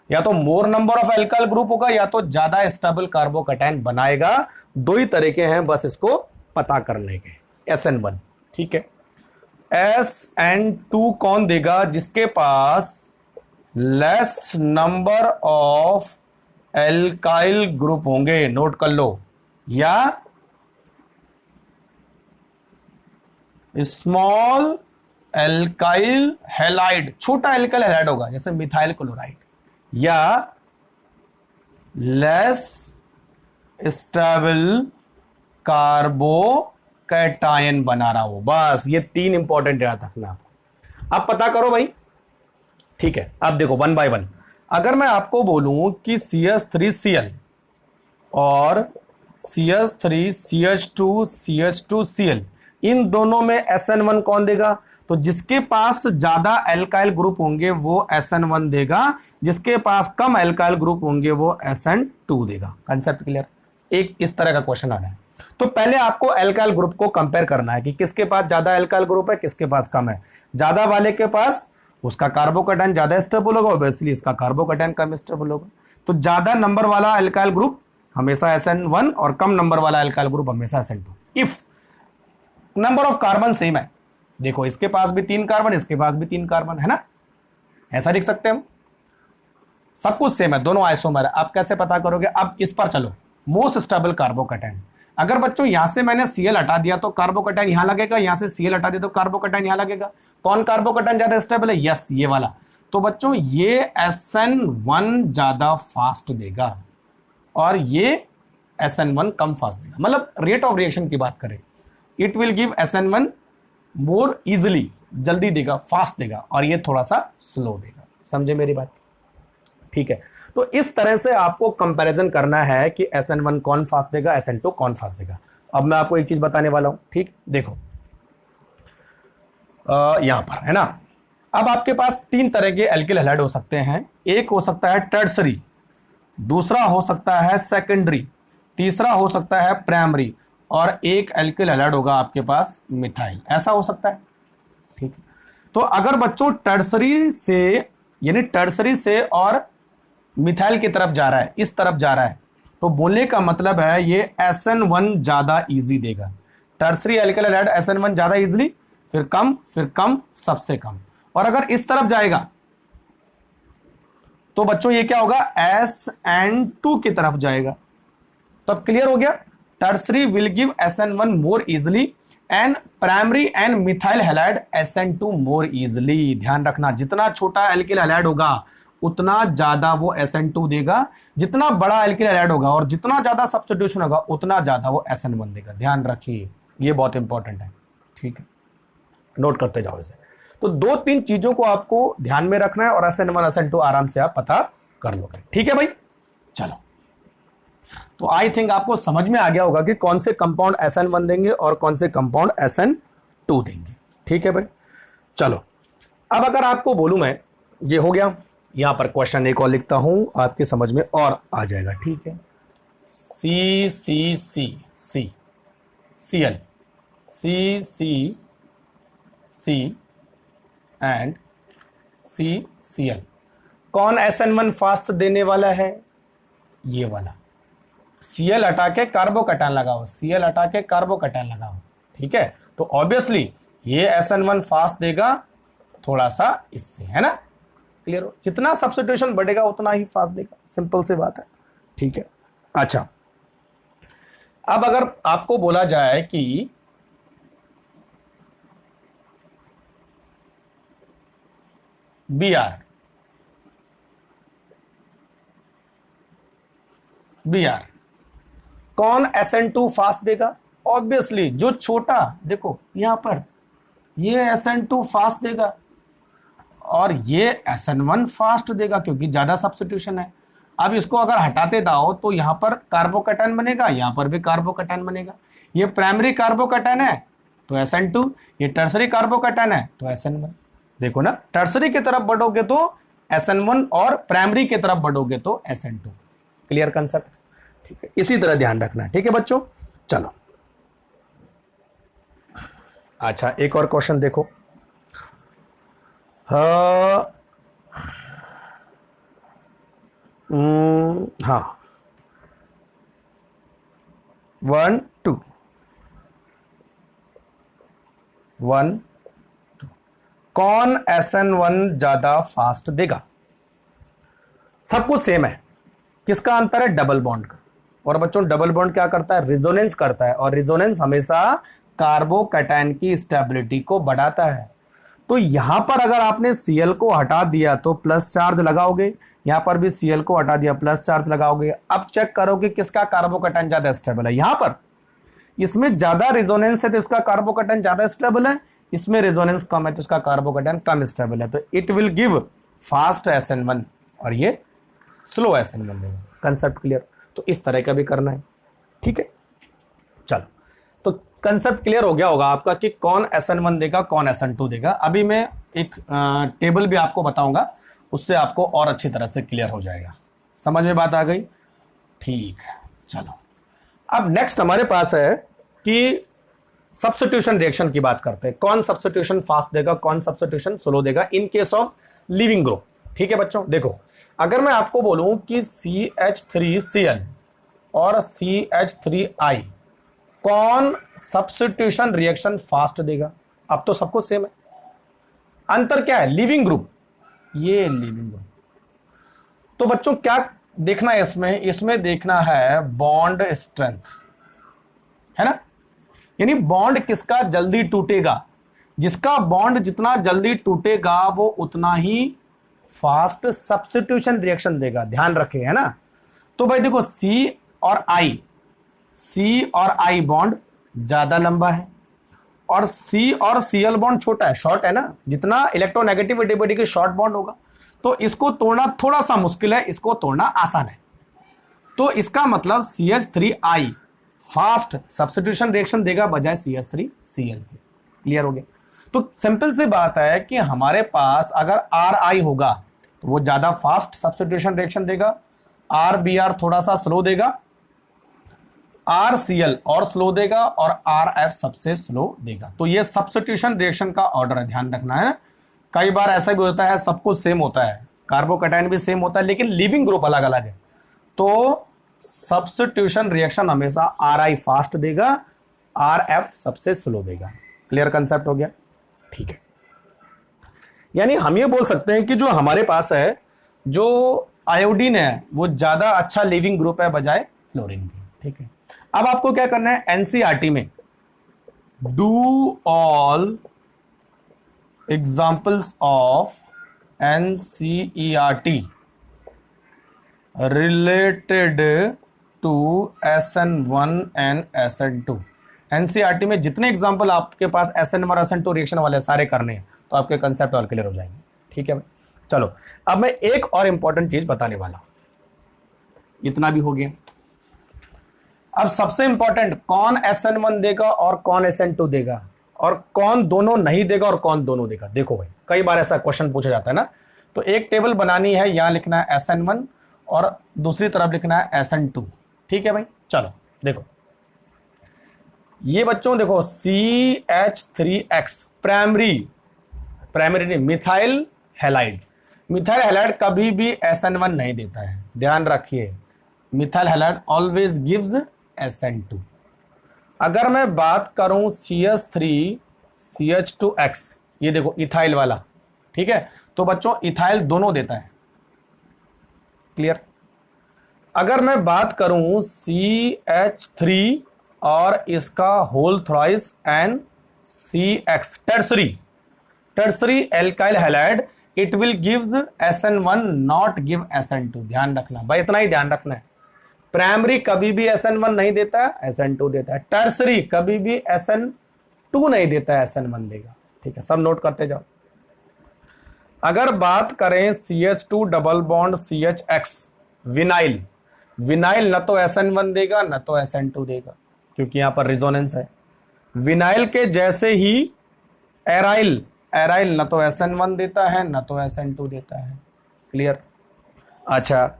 या तो मोर नंबर ऑफ एल्काइल ग्रुप होगा या तो ज्यादा स्टेबल कार्बोकैटायन बनाएगा। 2 ही तरीके हैं बस इसको पता करने के। SN1, ठीक है। SN2 कौन देगा, जिसके पास less number of alkyl group होंगे, नोट कर लो, या स्मॉल एल्काइल हैलाइड, छोटा एल्काइल हैलाइड होगा जैसे मिथाइल क्लोराइड, या लेस स्टेबल कार्बोकैटायन, कैटायन बना रहा हो। बस ये 3 इंपॉर्टेंट याद रखना आपको। अब पता करो भाई, ठीक है। अब देखो 1 बाय 1, अगर मैं आपको बोलूं कि CH3Cl और CH3CH2CH2Cl, इन दोनों में SN1 कौन देगा? तो जिसके पास ज्यादा एल्काइल ग्रुप होंगे वो SN1 देगा, जिसके पास कम एल्काइल ग्रुप होंगे वो SN2 देगा। Concept clear? एक इस तरह का क्वेश्चन आ रहा है। तो पहले आपको एल्काइल ग्रुप को कंपेयर करना है कि किसके पास ज्यादा एल्काइल ग्रुप है, किसके पास कम है। ज्यादा वाले के पास उसका कार्बोकैटायन ज्यादा स्टेबल होगा, ऑब्वियसली इसका कार्बोकैटायन कम स्टेबल होगा। तो ज्यादा नंबर वाला एल्काइल ग्रुप हमेशा SN1 और कम नंबर वाला एल्काइल ग्रुप हमेशा SN2। If number of carbon same है, देखो इसके पास भी 3 कार्बन, इसके पास भी 3 कार्बन है ना, ऐसा लिख सकते हैं हम। सब कुछ सेम है, दोनों आइसोमर है। आप कैसे पता करोगे? अब इस पर चलो, मोस्ट स्टेबल कार्बोकैटायन। अगर बच्चों यहां से मैंने Cl हटा दिया तो कार्बोकैटायन यहां लगेगा, यहां से Cl हटा दिया तो कार्बोकैटायन यहां लगेगा। कौन कार्बोकैटायन ज्यादा स्टेबल है? यस, ये वाला। तो बच्चों ये SN1 ज्यादा फास्ट देगा और ये SN1 कम फास्ट देगा। मतलब रेट ऑफ रिएक्शन की बात करें, it will give SN1 more easily, जल्दी देगा, फास्ट देगा, और ये थोड़ा सा स्लो देगा। समझे मेरी बात? ठीक है। तो इस तरह से आपको कंपैरिजन करना है कि SN1 कौन फास्ट देगा, SN2 कौन फास्ट देगा। अब मैं आपको एक चीज बताने वाला हूं, ठीक? देखो यहां पर है ना, अब आपके पास 3 तरह के एल्किल हैलाइड हो सकते हैं। एक हो सकता है टर्सरी, दूसरा हो सकता है सेकेंडरी, तीसरा हो सकता है प्राइमरी, और एक एल्किल हैलाइड होगा आपके पास मिथाइल। ऐसा हो सकता है, ठीक है। तो अगर बच्चों टर्सरी से, यानी टर्सरी से और मिथाइल की तरफ जा रहा है, इस तरफ जा रहा है, तो बोलने का मतलब है ये SN1 ज्यादा इजी देगा। टर्सरी एल्किल हैलाइड SN1 ज्यादा इजीली, फिर कम, सबसे कम। और अगर इस तरफ जाएगा तो बच्चों ये क्या होगा? SN2 की तरफ जाएगा। तब क्लियर हो गया? Tertiary will give SN1 more easily and primary and methyl halide SN2 more easily. ध्यान रखना, जितना छोटा एल्किल हैलाइड होगा उतना ज्यादा वो SN2 देगा, जितना बड़ा एल्किल हैलाइड होगा और जितना ज्यादा सब्स्टिट्यूशन होगा उतना ज्यादा वो SN1 देगा। ध्यान रखिए, ये बहुत इंपॉर्टेंट है, ठीक है। नोट करते जाओ इसे। तो 2-3 चीजों को आपको ध्यान में रखना है और SN1 SN2 आराम से आप पता कर लोगे, ठीक है भाई। चलो, तो आई थिंक आपको समझ में आ गया होगा कि कौन से कंपाउंड SN1 देंगे और कौन से कंपाउंड SN2 देंगे, ठीक है भाई। चलो, अब अगर आपको बोलूं मैं, ये हो गया। यहां पर क्वेश्चन एक और लिखता हूं, आपके समझ में और आ जाएगा, ठीक है। CCCCL CCC एंड CCL, कौन SN1 फास्ट देने वाला है? ये वाला। Cl हटा के कार्बोकैटायन लगाओ, Cl हटा के कार्बोकैटायन लगाओ, ठीक है। तो ऑब्वियसली ये SN1 फास्ट देगा, थोड़ा सा इससे, है ना? क्लियर हो? जितना सब्स्टिट्यूशन बढ़ेगा उतना ही फास्ट देगा, सिंपल सी बात है, ठीक है। अच्छा, अब अगर आपको बोला जाए कि BR कौन SN2 फास्ट देगा? ऑब्वियसली जो छोटा, देखो यहां पर ये SN2 फास्ट देगा और ये SN1 फास्ट देगा क्योंकि ज्यादा सब्स्टिट्यूशन है। अब इसको अगर हटाते जाओ तो यहां पर कार्बोकैटायन बनेगा, यहां पर भी कार्बोकैटायन बनेगा। ये प्राइमरी कार्बोकैटायन है तो SN2, ये टर्सरी कार्बोकैटायन है तो SN1। देखो ना, टर्सरी की तरफ बढ़ोगे तो SN1 और प्राइमरी की तरफ बढ़ोगे तो SN2। Clear concept? ठीक है, इसी तरह ध्यान रखना है, ठीक है बच्चों। चलो, अच्छा एक और क्वेश्चन देखो। हाँ 1 2 कौन SN1 ज्यादा फास्ट देगा? सब कुछ सेम है, किसका अंतर है? डबल बॉन्ड का। और बच्चों डबल बॉन्ड क्या करता है? रिजोनेंस करता है, और रिजोनेंस हमेशा कार्बोकैटायन की स्टेबिलिटी को बढ़ाता है। तो यहां पर अगर आपने Cl को हटा दिया तो प्लस चार्ज लगाओगे, यहां पर भी Cl को हटा दिया प्लस चार्ज लगाओगे। अब चेक करो कि किसका कार्बोकैटायन ज्यादा स्टेबल है। यहां पर इसमें ज्यादा रेजोनेंस है तो इसका कार्बोकैटायन ज्यादा स्टेबल है, इसमें रेजोनेंस कम है तो इसका कार्बोकैटायन कम स्टेबल है, तो it will give fast SN1 और ये स्लो SN1 देगा। Concept clear? तो इस तरह का भी करना है, ठीक है। चलो, तो कंसेप्ट क्लियर हो गया होगा आपका कि कौन SN1 देगा, कौन SN2 देगा। अभी मैं एक टेबल भी आपको बताऊंगा, उससे आपको और अच्छी तरह से क्लियर हो जाएगा। समझ में बात आ गई? ठीक है। चलो, अब नेक्स्ट हमारे पास है कि सब्स्टिट्यूशन रिएक्शन की बात करते हैं। कौन सब्स्टिट्यूशन फास्ट देगा, कौन सब्स्टिट्यूशन स्लो देगा in case of leaving group. ठीक है बच्चों, देखो अगर मैं आपको बोलूं कि CH3Cl और CH3I कौन सब्स्टिट्यूशन रिएक्शन फास्ट देगा, अब तो सबको सेम है। अंतर क्या है? लिविंग ग्रुप, ये लिविंग ग्रुप। तो बच्चों क्या देखना है इसमें? इसमें देखना है बॉन्ड स्ट्रेंथ, है ना। यानी बॉन्ड किसका जल्दी टूटेगा, जिसका बॉन्ड जितना जल्दी टूटेगा वो उतना ही फास्ट सब्स्टिट्यूशन रिएक्शन देगा। ध्यान रखें, है ना। तो भाई देखो C और I बॉन्ड ज्यादा लंबा है और C और Cl बॉन्ड छोटा है, शॉर्ट है ना। जितना इलेक्ट्रोनेगेटिव एडिबिलिटी के शॉर्ट बॉन्ड होगा तो इसको तोड़ना थोड़ा सा मुश्किल है, इसको तोड़ना आसान है। तो इसका मतलब CH3I फास्ट सब्स्टिट्यूशन रिएक्शन देगा बजाय CH3Cl के। क्लियर हो गया? तो सिंपल सी बात है कि हमारे पास अगर RI होगा तो वो ज्यादा फास्ट सब्स्टिट्यूशन रिएक्शन देगा, RBr थोड़ा सा स्लो देगा, RCl और स्लो देगा और RF सबसे स्लो देगा। तो ये सब्स्टिट्यूशन रिएक्शन का ऑर्डर है, ध्यान रखना है। कई बार ऐसा भी होता है सब कुछ सेम होता है, कार्बोकैटायन भी सेम होता है लेकिन लिविंग ग्रुप अलग अलग है, तो सब्स्टिट्यूशन रिएक्शन हमेशा RI फास्ट देगा, RF सबसे स्लो देगा। क्लियर कंसेप्ट हो गया? ठीक है। यानी हम ये बोल सकते हैं कि जो हमारे पास है, जो आयोडीन है वो ज्यादा अच्छा लिविंग ग्रुप है बजाय फ्लोरीन के। ठीक है। अब आपको क्या करना है? NCERT में do all examples of NCERT related to SN1 and SN2। NCERT में जितने एग्जाम्पल आपके पास SN1 और SN2 रिएक्शन वाले सारे करने हैं तो आपके कंसेप्ट और क्लियर हो जाएंगे। ठीक है भाई। चलो, अब मैं एक और इंपॉर्टेंट चीज बताने वाला हूं। इतना भी हो गया। अब सबसे इंपॉर्टेंट, कौन SN1 देगा और कौन SN2 देगा और कौन दोनों नहीं देगा और कौन दोनों देगा। देखो भाई, कई बार ऐसा क्वेश्चन पूछा जाता है ना, तो एक टेबल बनानी है, यहां लिखना है SN1 और दूसरी तरफ लिखना है SN2। ठीक है भाई। चलो देखो, ये बच्चों देखो CH3X प्राइमरी नहीं, मिथाइल हैलाइड। मिथाइल हैलाइड कभी भी SN1 नहीं देता है, ध्यान रखिए। Methyl halide always gives SN2। अगर मैं बात करूं CH3CH2X, ये देखो इथाइल वाला, ठीक है, तो बच्चों इथाइल दोनों देता है। क्लियर? अगर मैं बात करूं CH3 और इसका whole thrice and CX tertiary alkyl halide, it will gives SN1 not give SN2। ध्यान रखना भाई, इतना ही ध्यान रखना है। प्राइमरी कभी भी SN1 नहीं देता है, SN2 देता है। टर्सरी कभी भी SN2 नहीं देता है, SN1 देगा। ठीक है, सब नोट करते जाओ। अगर बात करें CH2 double bond CHX vinyl, vinyl न तो SN1 देगा न तो SN2 देगा, क्योंकि यहां पर रिजोनेंस है। विनाइल के जैसे ही एराइल, एराइल न तो SN1 देता है न तो SN2 देता है। क्लियर? अच्छा,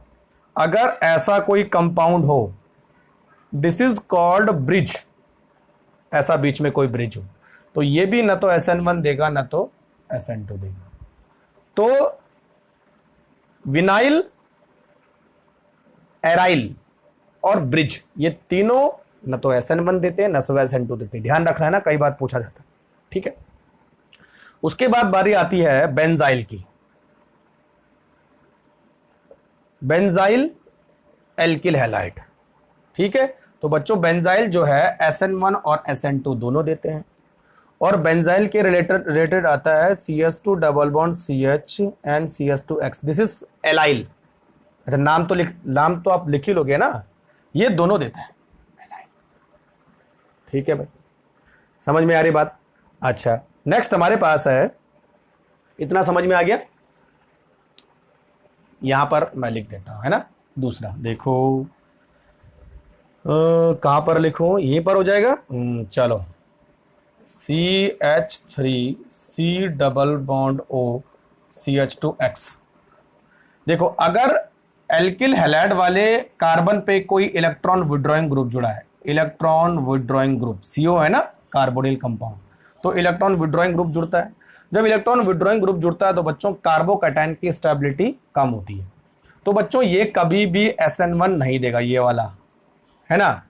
अगर ऐसा कोई कंपाउंड हो, दिस इज कॉल्ड ब्रिज, ऐसा बीच में कोई ब्रिज हो, तो ये भी न तो SN1 देगा न तो SN2 देगा। तो विनाइल, एराइल और ब्रिज, ये तीनों न तो SN1 देते हैं न तो SN2 देते हैं। ध्यान रखना है ना, कई बार पूछा जाता है। ठीक है। उसके बाद बारी आती है बेंजाइल की। Benzyl alkyl halide. ठीक है, तो बच्चों बेंजाइल जो है SN1 और SN2 दोनों देते हैं, और बेंजाइल के रिलेटेड आता है CH2 double bond CH and CH2X, this is allyl. अच्छा, नाम तो आप लिख ही लोगे ना, ये दोनों देता है। ठीक है भाई, समझ में आ रही बात। अच्छा, नेक्स्ट हमारे पास है, इतना समझ में आ गया। यहां पर मैं लिख देता हूं, है ना। दूसरा देखो, कहां पर लिखूं, यहीं पर हो जाएगा। चलो, CH3 C double bond O CH2X। देखो, अगर एल्किल हैलाइड वाले कार्बन पे कोई इलेक्ट्रॉन विड्रॉइंग ग्रुप जुड़ा है, इलेक्ट्रॉन विड्रॉइंग ग्रुप, CO है ना, कार्बोनिल कंपाउंड, तो इलेक्ट्रॉन विड्रॉइंग ग्रुप जुड़ता है। जब इलेक्ट्रॉन विड्रॉइंग ग्रुप जुड़ता है तो बच्चों कार्बोकैटायन की स्टेबिलिटी कम होती है। तो बच्चों ये कभी भी SN1 नहीं देगा, ये वाला है ना,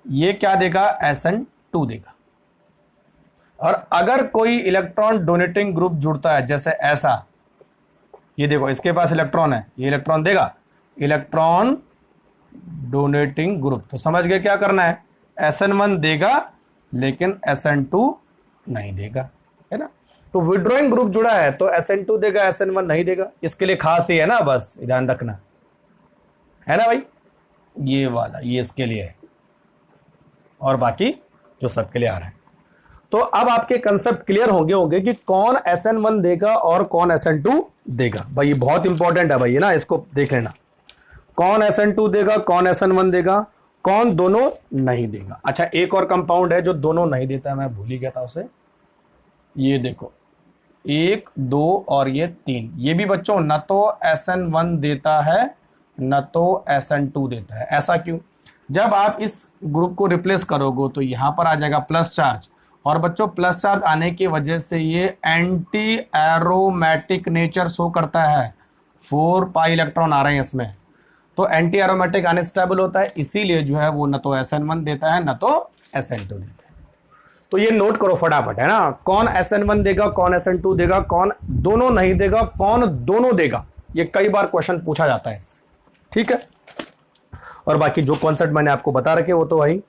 ये क्या देगा, SN2 देगा। और अगर कोई इलेक्ट्रॉन डोनेटिंग ग्रुप जुड़ता है, जैसे ऐसा, ये देखो इसके पास इलेक्ट्रॉन है, ये इलेक्ट्रॉन देगा, इलेक्ट्रॉन डोनेटिंग ग्रुप, तो समझ गए क्या करना है, SN1 देगा लेकिन SN2 नहीं देगा, है ना। तो विड्रॉइंग ग्रुप जुड़ा है तो SN2 देगा, SN1 नहीं देगा। इसके लिए खास ही है ना, बस ध्यान रखना, है ना भाई। ये वाला ये इसके लिए है, और बाकी जो सबके लिए आ रहा है। तो अब आपके कंसेप्ट क्लियर होंगे कि कौन SN1 देगा और कौन SN2 देगा। भाई ये बहुत इंपॉर्टेंट है भाई, ये ना, इसको देख लेना, कौन SN2 देगा, कौन SN1 देगा, कौन दोनों नहीं देगा। अच्छा, एक और कंपाउंड है जो दोनों नहीं देता है, मैं भूल ही गया था उसे। ये देखो, 1 2 और ये 3, ये भी बच्चों न तो SN1 देता है न तो SN2 देता है। ऐसा क्यों? जब आप इस ग्रुप को रिप्लेस करोगे तो यहां पर आ जाएगा प्लस चार्ज, और बच्चों प्लस चार्ज आने की वजह से ये एंटी एरोमेटिक नेचर शो करता है। 4 पाई इलेक्ट्रॉन आ रहे हैं इसमें, तो एंटी एरोमेटिक अनस्टेबल होता है, इसीलिए जो है वो न तो SN1 देता है न तो SN2 देता है। तो ये नोट करो फटाफट, है ना, कौन SN1 देगा, कौन SN2 देगा, कौन दोनों नहीं देगा, कौन दोनों देगा। ये कई बार क्वेश्चन पूछा जाता है इससे, ठीक है। और बाकी जो कॉन्सेप्ट मैंने आपको बता रखे वो तो वही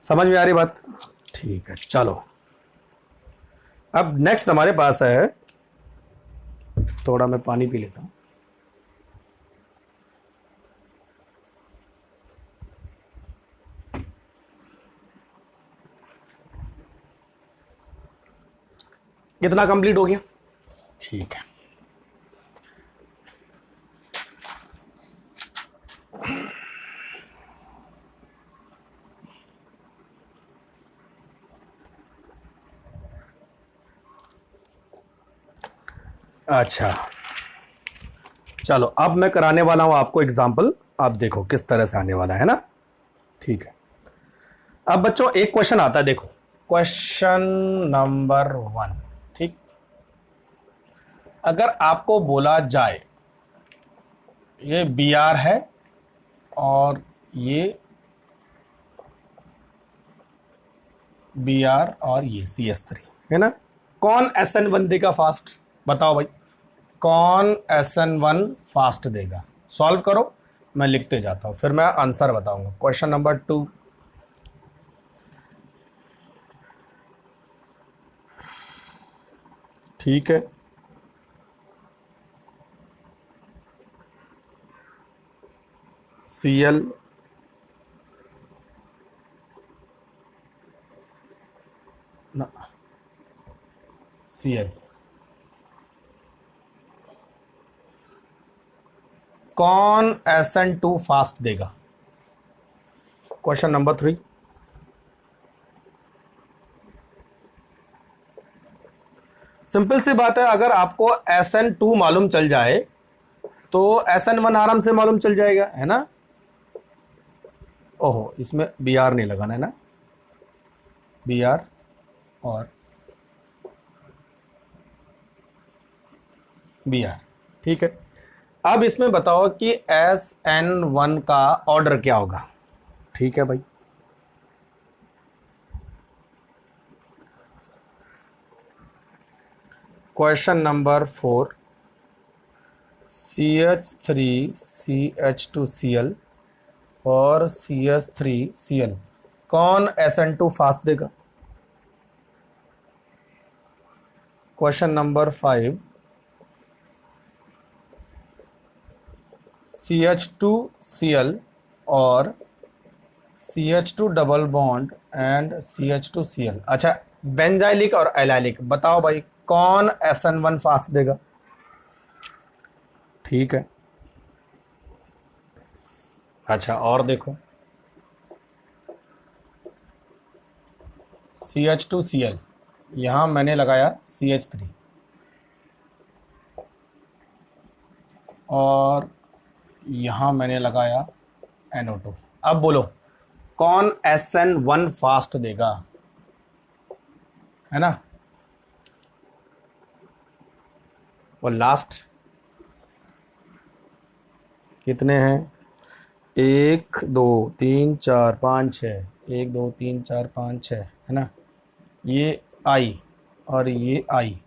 समझ में आ रही बात, ठीक है। चलो, अब नेक्स्ट हमारे पास है, थोड़ा मैं पानी पी लेता हूं। कितना कंप्लीट हो गया, ठीक है। अच्छा, चलो अब मैं कराने वाला हूं आपको एग्जाम्पल, आप देखो किस तरह से आने वाला है ना, ठीक है। अब बच्चों एक क्वेश्चन आता है, देखो क्वेश्चन नंबर 1, ठीक। अगर आपको बोला जाए ये Br है और ये Br और ये CH3 है ना, कौन SN1 देगा फास्ट, बताओ भाई, कौन SN1 फास्ट देगा। सॉल्व करो, मैं लिखते जाता हूं, फिर मैं आंसर बताऊंगा। क्वेश्चन नंबर 2, ठीक है। Cl ना, Cl कौन SN2 फास्ट देगा। क्वेश्चन नंबर 3, सिंपल सी बात है, अगर आपको SN2 मालूम चल जाए तो SN1 आराम से मालूम चल जाएगा, है ना। ओहो, इसमें Br नहीं लगाना है ना, Br और Br, ठीक है। अब इसमें बताओ कि SN1 का ऑर्डर क्या होगा, ठीक है भाई। क्वेश्चन नंबर 4, CH3 CH2Cl और CH3Cl, कौन SN2 फास्ट देगा। क्वेश्चन नंबर 5, CH2Cl और CH2 double bond and CH2Cl। अच्छा, बेंजाइलिक और एलाइलिक बताओ भाई, कौन SN1 फास्ट देगा? ठीक है। अच्छा, और देखो, CH2Cl, यहां मैंने लगाया CH3 और यहां मैंने लगाया NO2। अब बोलो कौन SN1 फास्ट देगा, है ना? और लास्ट कितने हैं? 1 2 3 4 5 6, 1 2 3 4 5 6, है ना? ये आई और ये आई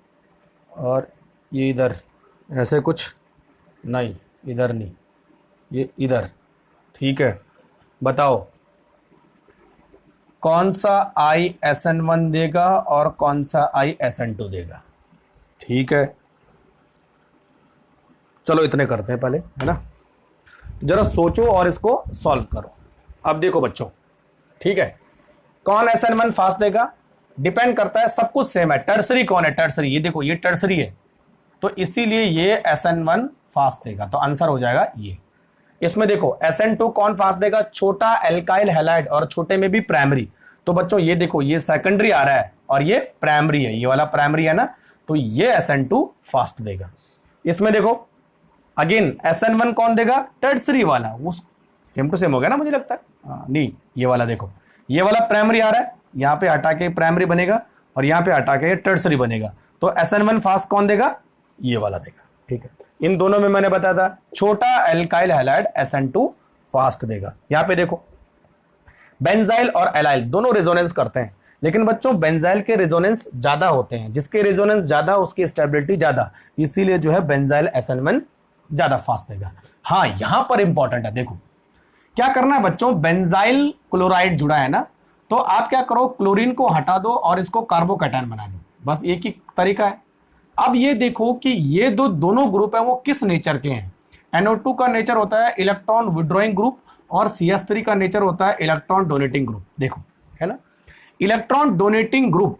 और ये इधर, ऐसे कुछ नहीं, इधर नहीं, ये इधर। ठीक है, बताओ कौन सा आई SN1 देगा और कौन सा आई SN2 देगा? ठीक है, चलो इतने करते हैं पहले, है ना? जरा सोचो और इसको सॉल्व करो। अब देखो बच्चों, ठीक है, कौन SN1 फास्ट देगा डिपेंड करता है, सब कुछ सेम है। टर्सरी कौन है? टर्सरी, ये देखो, ये टर्सरी है, तो इसीलिए ये SN1 फास्ट देगा, तो आंसर हो जाएगा ये। इसमें देखो SN2 कौन फास्ट देगा? छोटा एल्काइल हैलाइड और छोटे में भी प्राइमरी। तो बच्चों ये देखो, ये सेकेंडरी आ रहा है और ये प्राइमरी है, ये वाला प्राइमरी है ना, तो ये SN2 फास्ट देगा। इसमें देखो अगेन SN1 कौन देगा? टर्सरी वाला, वो सेम टू सेम हो गया ना मुझे लगता है। नहीं, ये वाला देखो, ये वाला प्राइमरी आ रहा है, यहां पे हटा के प्राइमरी बनेगा और यहां पे हटा के टर्सरी बनेगा, तो SN1 फास्ट कौन देगा? ये वाला देगा। ठीक है, इन दोनों में मैंने बताया था छोटा एल्काइल हैलाइड SN2 फास्ट देगा। यहां पे देखो बेंजाइल और एलाइल दोनों रेजोनेंस करते हैं, लेकिन बच्चों बेंजाइल के रेजोनेंस ज्यादा होते हैं, जिसके रेजोनेंस ज्यादा उसकी स्टेबिलिटी ज्यादा, इसीलिए जो है बेंजाइल SN1 ज्यादा फास्ट देगा। हाँ, यहां पर इंपॉर्टेंट है, देखो क्या करना है बच्चों, बेंजाइल क्लोराइड जुड़ा है ना, तो आप क्या करो, क्लोरीन को हटा दो और इसको कार्बोकैटायन बना दो, बस एक ही तरीका है। अब ये देखो कि ये दोनों ग्रुप है वो किस नेचर के हैं। NO2 का नेचर होता है इलेक्ट्रॉन विड्रॉइंग ग्रुप और CH3 का नेचर होता है इलेक्ट्रॉन डोनेटिंग ग्रुप। देखो, है ना, इलेक्ट्रॉन डोनेटिंग ग्रुप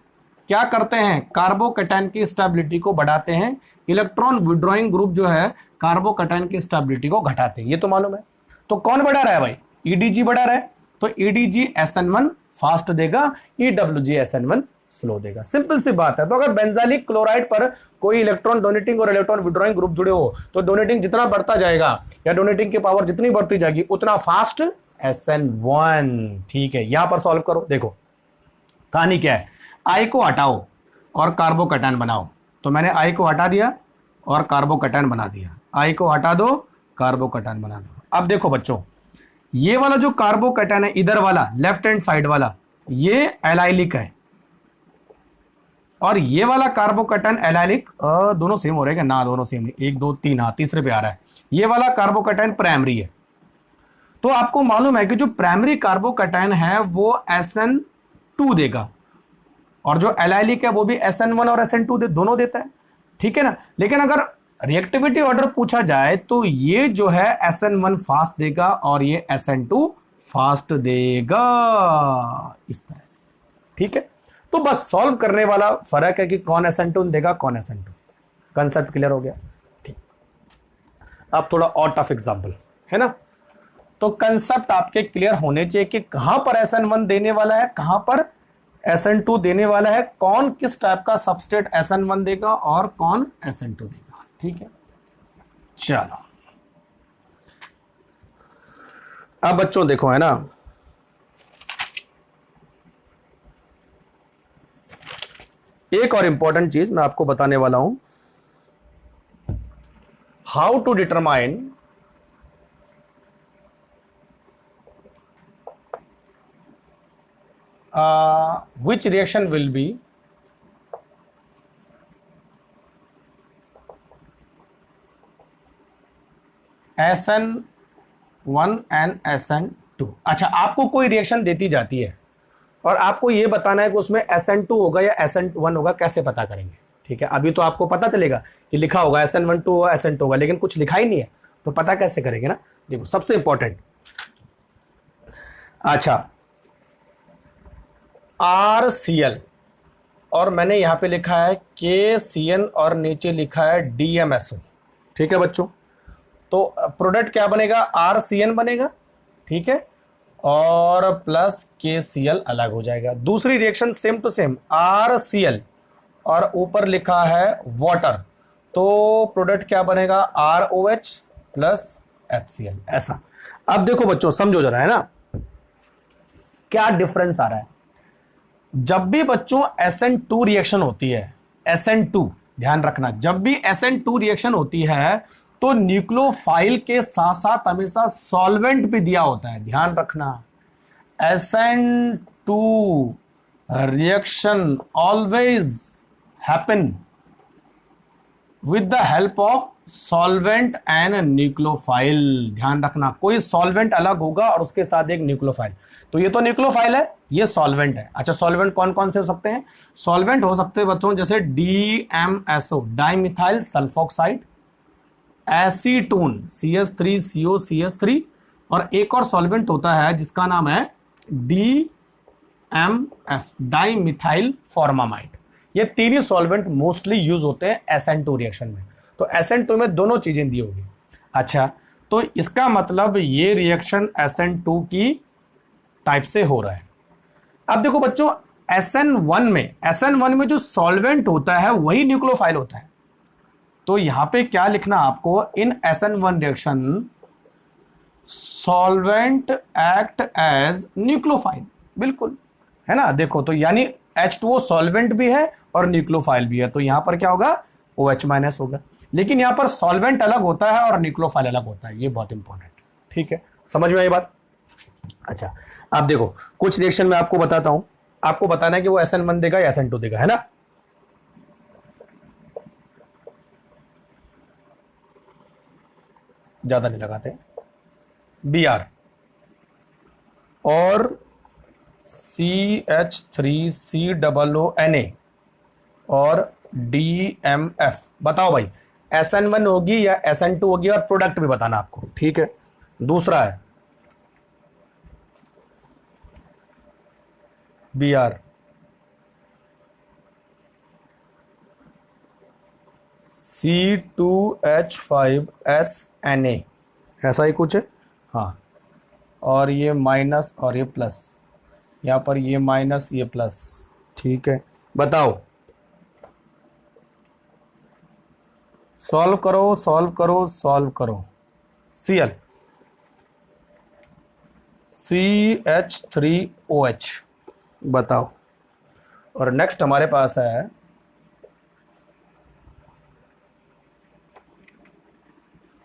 क्या करते हैं? कार्बोकैटायन की स्टेबिलिटी को बढ़ाते हैं। इलेक्ट्रॉन विड्रॉइंग ग्रुप जो है कार्बोकैटायन की स्टेबिलिटी को घटाते हैं, ये तो मालूम है। तो कौन बढ़ा रहा है भाई? EDG बढ़ा रहा है, तो EDG SN1 फास्ट देगा, EWG SN1 स्लो देगा। सिंपल सी बात है। तो अगर बेंजाइलिक क्लोराइड पर कोई इलेक्ट्रॉन डोनेटिंग और इलेक्ट्रॉन विड्रॉइंग ग्रुप जुड़े हो, तो डोनेटिंग जितना बढ़ता जाएगा या डोनेटिंग की पावर जितनी बढ़ती जाएगी उतना फास्ट SN1। ठीक है, यहां पर सॉल्व करो। देखो कहानी क्या है, आई को हटाओ और कार्बोकैटायन बनाओ, तो मैंने आई को हटा दिया और कार्बोकैटायन बना दिया। आई को हटा दो, कार्बोकैटायन बना दो। अब देखो बच्चों, ये वाला जो कार्बोकैटायन है इधर वाला लेफ्ट हैंड साइड वाला, ये एलाइलिक है, और ये वाला कार्बोकैटायन एलाइलिक, दोनों सेम हो रहे हैं ना? दोनों सेम नहीं, 1 2 3, हाँ तीसरे पे आ रहा है। ये वाला कार्बोकैटायन प्राइमरी है, तो आपको मालूम है कि जो प्राइमरी कार्बोकैटायन है वो SN2 देगा, और जो एलाइलिक है वो भी SN1 और SN2 दोनों देता है। ठीक है ना? लेकिन अगर रिएक्टिविटी ऑर्डर पूछा जाए तो ये जो है SN1 फास्ट देगा और ये SN2 फास्ट देगा, इस तरह से। ठीक है, तो बस सॉल्व करने वाला फर्क है कि कौन SN2 देगा, कौन SN2। कंसेप्ट क्लियर हो गया? ठीक, अब थोड़ा और टफ एग्जांपल, है ना? तो कंसेप्ट आपके क्लियर होने चाहिए कि कहां पर SN1 देने वाला है, कहां पर SN2 देने वाला है, कौन किस टाइप का सबस्ट्रेट SN1 देगा और कौन SN2 देगा। ठीक है, चलो अब बच्चों देखो, है ना, एक और इंपॉर्टेंट चीज मैं आपको बताने वाला हूं, how to determine which reaction will be SN1 and SN2। अच्छा, आपको कोई रिएक्शन देती जाती है और आपको ये बताना है कि उसमें SN2 होगा या SN1 होगा, कैसे पता करेंगे? ठीक है, अभी तो आपको पता चलेगा कि लिखा होगा SN12 होगा, SN2 होगा, लेकिन कुछ लिखा ही नहीं है, तो पता कैसे करेंगे ना? देखो सबसे इंपॉर्टेंट, अच्छा, RCl और मैंने यहां पे लिखा है KCN और नीचे लिखा है DMSO। ठीक है बच्चों, तो प्रोडक्ट क्या बनेगा, RCN बनेगा, ठीक है, और प्लस KCl अलग हो जाएगा। दूसरी reaction same to same, RCl और ऊपर लिखा है वाटर, तो प्रोडक्ट क्या बनेगा, ROH प्लस HCl, ऐसा। अब देखो बच्चों, समझो जरा, है ना, क्या डिफरेंस आ रहा है। जब भी बच्चों SN2 रिएक्शन होती है, SN2 ध्यान रखना, जब भी SN2 रिएक्शन होती है तो न्यूक्लियोफाइल के साथ साथ हमेशा सॉल्वेंट भी दिया होता है, ध्यान रखना। SN2 reaction always happen with the help of solvent and nucleophile, ध्यान रखना, कोई सॉल्वेंट अलग होगा और उसके साथ एक न्यूक्लियोफाइल। तो ये तो न्यूक्लियोफाइल है, ये सॉल्वेंट है। अच्छा, सॉल्वेंट कौन कौन से हो सकते हैं, सॉल्वेंट हो सकते हैं बच्चों जैसे DMSO, dimethyl sulphoxide, acetone CH3COCH3, और एक और सॉल्वेंट होता है जिसका नाम है DMF, डाइमिथाइल फॉर्मामाइड। ये तीन ही सॉल्वेंट मोस्टली यूज होते हैं SN2 रिएक्शन में। तो SN2 में दोनों चीजें दी होगी। अच्छा, तो इसका मतलब ये रिएक्शन SN2 की टाइप से हो रहा है। अब देखो बच्चों, SN1 में जो सॉल्वेंट होता है वही न्यूक्लियोफाइल होता है। तो यहां पे क्या लिखना आपको, in SN1 reaction solvent act as nucleophile, बिल्कुल, है ना। देखो तो यानी H2O सॉल्वेंट भी है और न्यूक्लियोफाइल भी है, तो यहां पर क्या होगा, OH- होगा। लेकिन यहां पर सॉल्वेंट अलग होता है और न्यूक्लियोफाइल अलग होता है, ये बहुत इंपॉर्टेंट, ठीक है, समझ में आई बात। अच्छा, अब देखो कुछ रिएक्शन में आपको बताता हूं, आपको बताना है कि वो SN1 देगा या SN2 देगा, है ना। ज्यादा नहीं लगाते, Br और CH3COONA और DMF। बताओ भाई, SN1 होगी या SN2 होगी, और प्रोडक्ट भी बताना आपको, ठीक है। दूसरा है Br, C2H5SNA, ऐसा ही कुछ है, हाँ, और ये माइनस और ये प्लस, यहां पर ये माइनस ये प्लस, ठीक है। बताओ, सॉल्व करो सॉल्व करो सॉल्व करो। Cl, CH3OH, बताओ। और नेक्स्ट हमारे पास है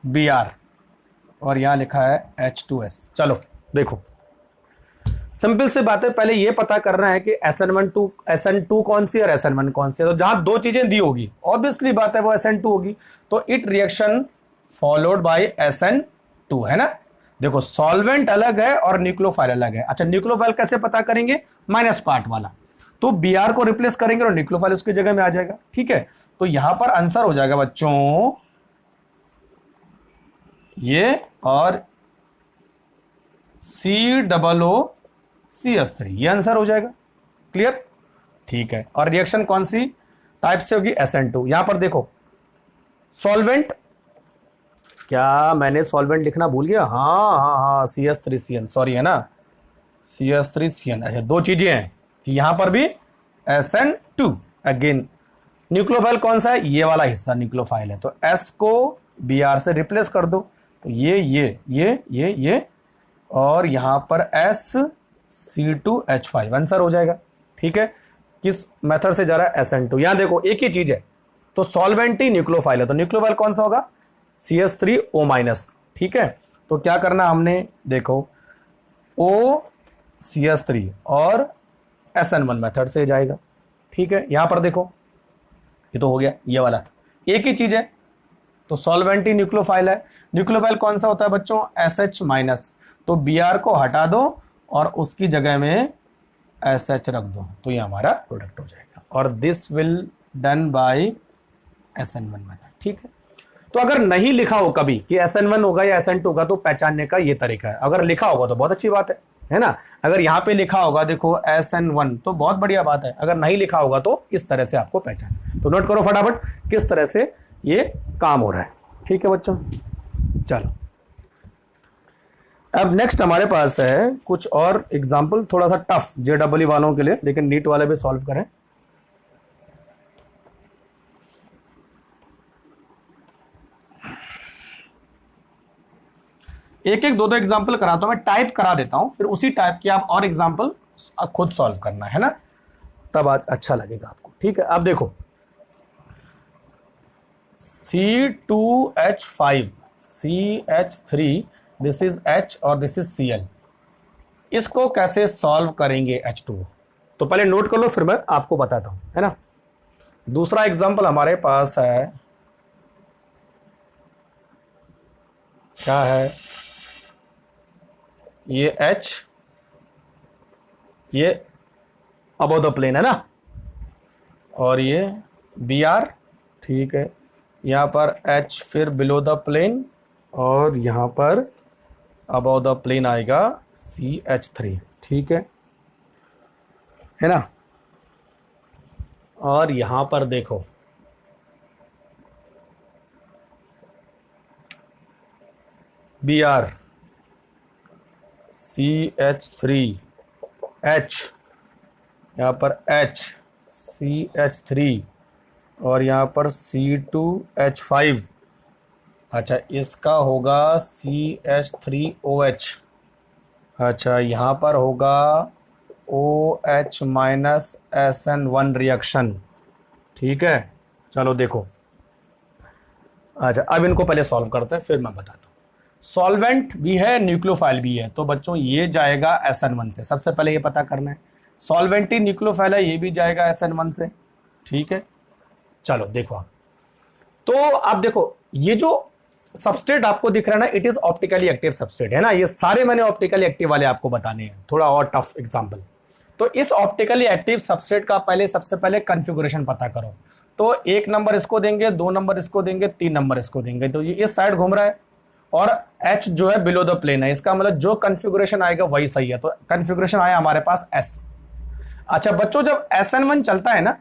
Br और यहां लिखा है H2S। चलो देखो, सिंपल सी बात है, पहले ये पता करना है कि SN2 कौन सी और SN1 कौन सी है। तो जहां दो चीजें दी होगी, ऑब्वियसली बात है वो SN2 होगी, तो it reaction followed by SN2, है ना। देखो, सॉल्वेंट अलग है और न्यूक्लियोफाइल अलग है। अच्छा, न्यूक्लियोफाइल कैसे पता करेंगे, माइनस पार्ट वाला, तो Br को रिप्लेस करेंगे और न्यूक्लियोफाइल उसकी जगह में आ जाएगा, ठीक है। तो यहां पर आंसर हो जाएगा बच्चों ये, और COOCH3, ये आंसर हो जाएगा, क्लियर, ठीक है। और रिएक्शन कौन सी टाइप से होगी, SN2। यहां पर देखो, सॉल्वेंट, क्या मैंने सॉल्वेंट लिखना भूल गया, हाँ हाँ हाँ, CH3CN, सॉरी, है ना, CH3CN। अच्छा, दो चीजें हैं, यहां पर भी SN2। अगेन न्यूक्लियोफाइल कौन सा है, ये वाला हिस्सा न्यूक्लियोफाइल है, तो S को Br से रिप्लेस कर दो, तो ये और यहां पर SC2H5 आंसर हो जाएगा, ठीक है। किस मेथड से जा रहा है, SN2। यहां देखो एक ही चीज है, तो सॉल्वेंट ही न्यूक्लियोफाइल है, तो न्यूक्लियोफाइल कौन सा होगा, CH3O-, ठीक है। तो क्या करना हमने, देखो OCH3 और SN1 मेथड से जाएगा, ठीक है। यहां पर देखो, ये तो हो गया, ये वाला एक ही चीज है, तो सॉल्वेंट ही न्यूक्लियोफाइल है। न्यूक्लियोफाइल कौन सा होता है बच्चों, SH-, तो Br को हटा दो और उसकी जगह में SH रख दो, तो ये हमारा प्रोडक्ट हो जाएगा। और this will done by SN1 method, ठीक है। तो अगर नहीं लिखा हो कभी कि SN1 होगा या SN2 होगा, तो पहचानने का ये तरीका है। अगर लिखा होगा तो बहुत अच्छी बात है, है ना। अगर यहाँ पे लिखा होगा देखो SN1 तो बहुत बढ़िया बात है, अगर नहीं लिखा होगा तो इस तरह से आपको पहचान। तो नोट करो फटाफट किस तरह से ये काम हो रहा है। ठीक है बच्चों, चलो अब नेक्स्ट हमारे पास है कुछ और एग्जाम्पल, थोड़ा सा टफ JEE वालों के लिए, लेकिन नीट वाले भी सॉल्व करें। एक एक दो दो एग्जाम्पल कराता हूं, मैं टाइप करा देता हूं, फिर उसी टाइप की आप और एग्जाम्पल खुद सॉल्व करना है ना, तब आज अच्छा लगेगा आपको। ठीक है, अब देखो C2H5 CH3, this is H और दिस इज Cl, इसको कैसे सॉल्व करेंगे H2O, तो पहले नोट कर लो फिर मैं आपको बताता हूं, है ना। दूसरा एग्जाम्पल हमारे पास है, क्या है, ये H, ये अबव द प्लेन है ना, और ये Br, ठीक है, यहाँ पर H फिर बिलो द प्लेन, और यहाँ पर अबव द प्लेन आएगा CH3, ठीक है ना। और यहाँ पर देखो Br CH3 H, यहाँ पर H CH3, और यहाँ पर C2H5, अच्छा इसका होगा CH3OH, अच्छा यहाँ पर होगा OH माइनस SN1 रिएक्शन, ठीक है। चलो देखो, अच्छा अब इनको पहले सॉल्व करते हैं फिर मैं बताता हूँ। सॉल्वेंट भी है, न्यूक्लियोफाइल भी है, तो बच्चों ये जाएगा SN1 से, सबसे पहले ये पता करना है। सॉल्वेंट ही न्यूक्लियोफाइल है, ये भी जाएगा SN1 से, ठीक है। चलो देखो आप, तो आप देखो ये जो सबस्ट्रेट आपको दिख रहा है ना, it is optically active substrate, है ना। ये सारे मैंने ऑप्टिकली एक्टिव वाले आपको बताने हैं, थोड़ा और टफ एग्जांपल। तो इस ऑप्टिकली एक्टिव सबस्ट्रेट का सबसे पहले कॉन्फ़िगरेशन पता करो। तो 1 नंबर इसको देंगे, 2 नंबर इसको देंगे, 3 नंबर इसको देंगे, तो ये इस साइड घूम रहा है, और H जो है बिलो द प्लेन है, इसका मतलब जो कॉन्फ़िगरेशन आएगा वही सही है। तो कॉन्फ़िगरेशन आया हमारे पास S। अच्छा बच्चों, जब SN1 चलता है ना,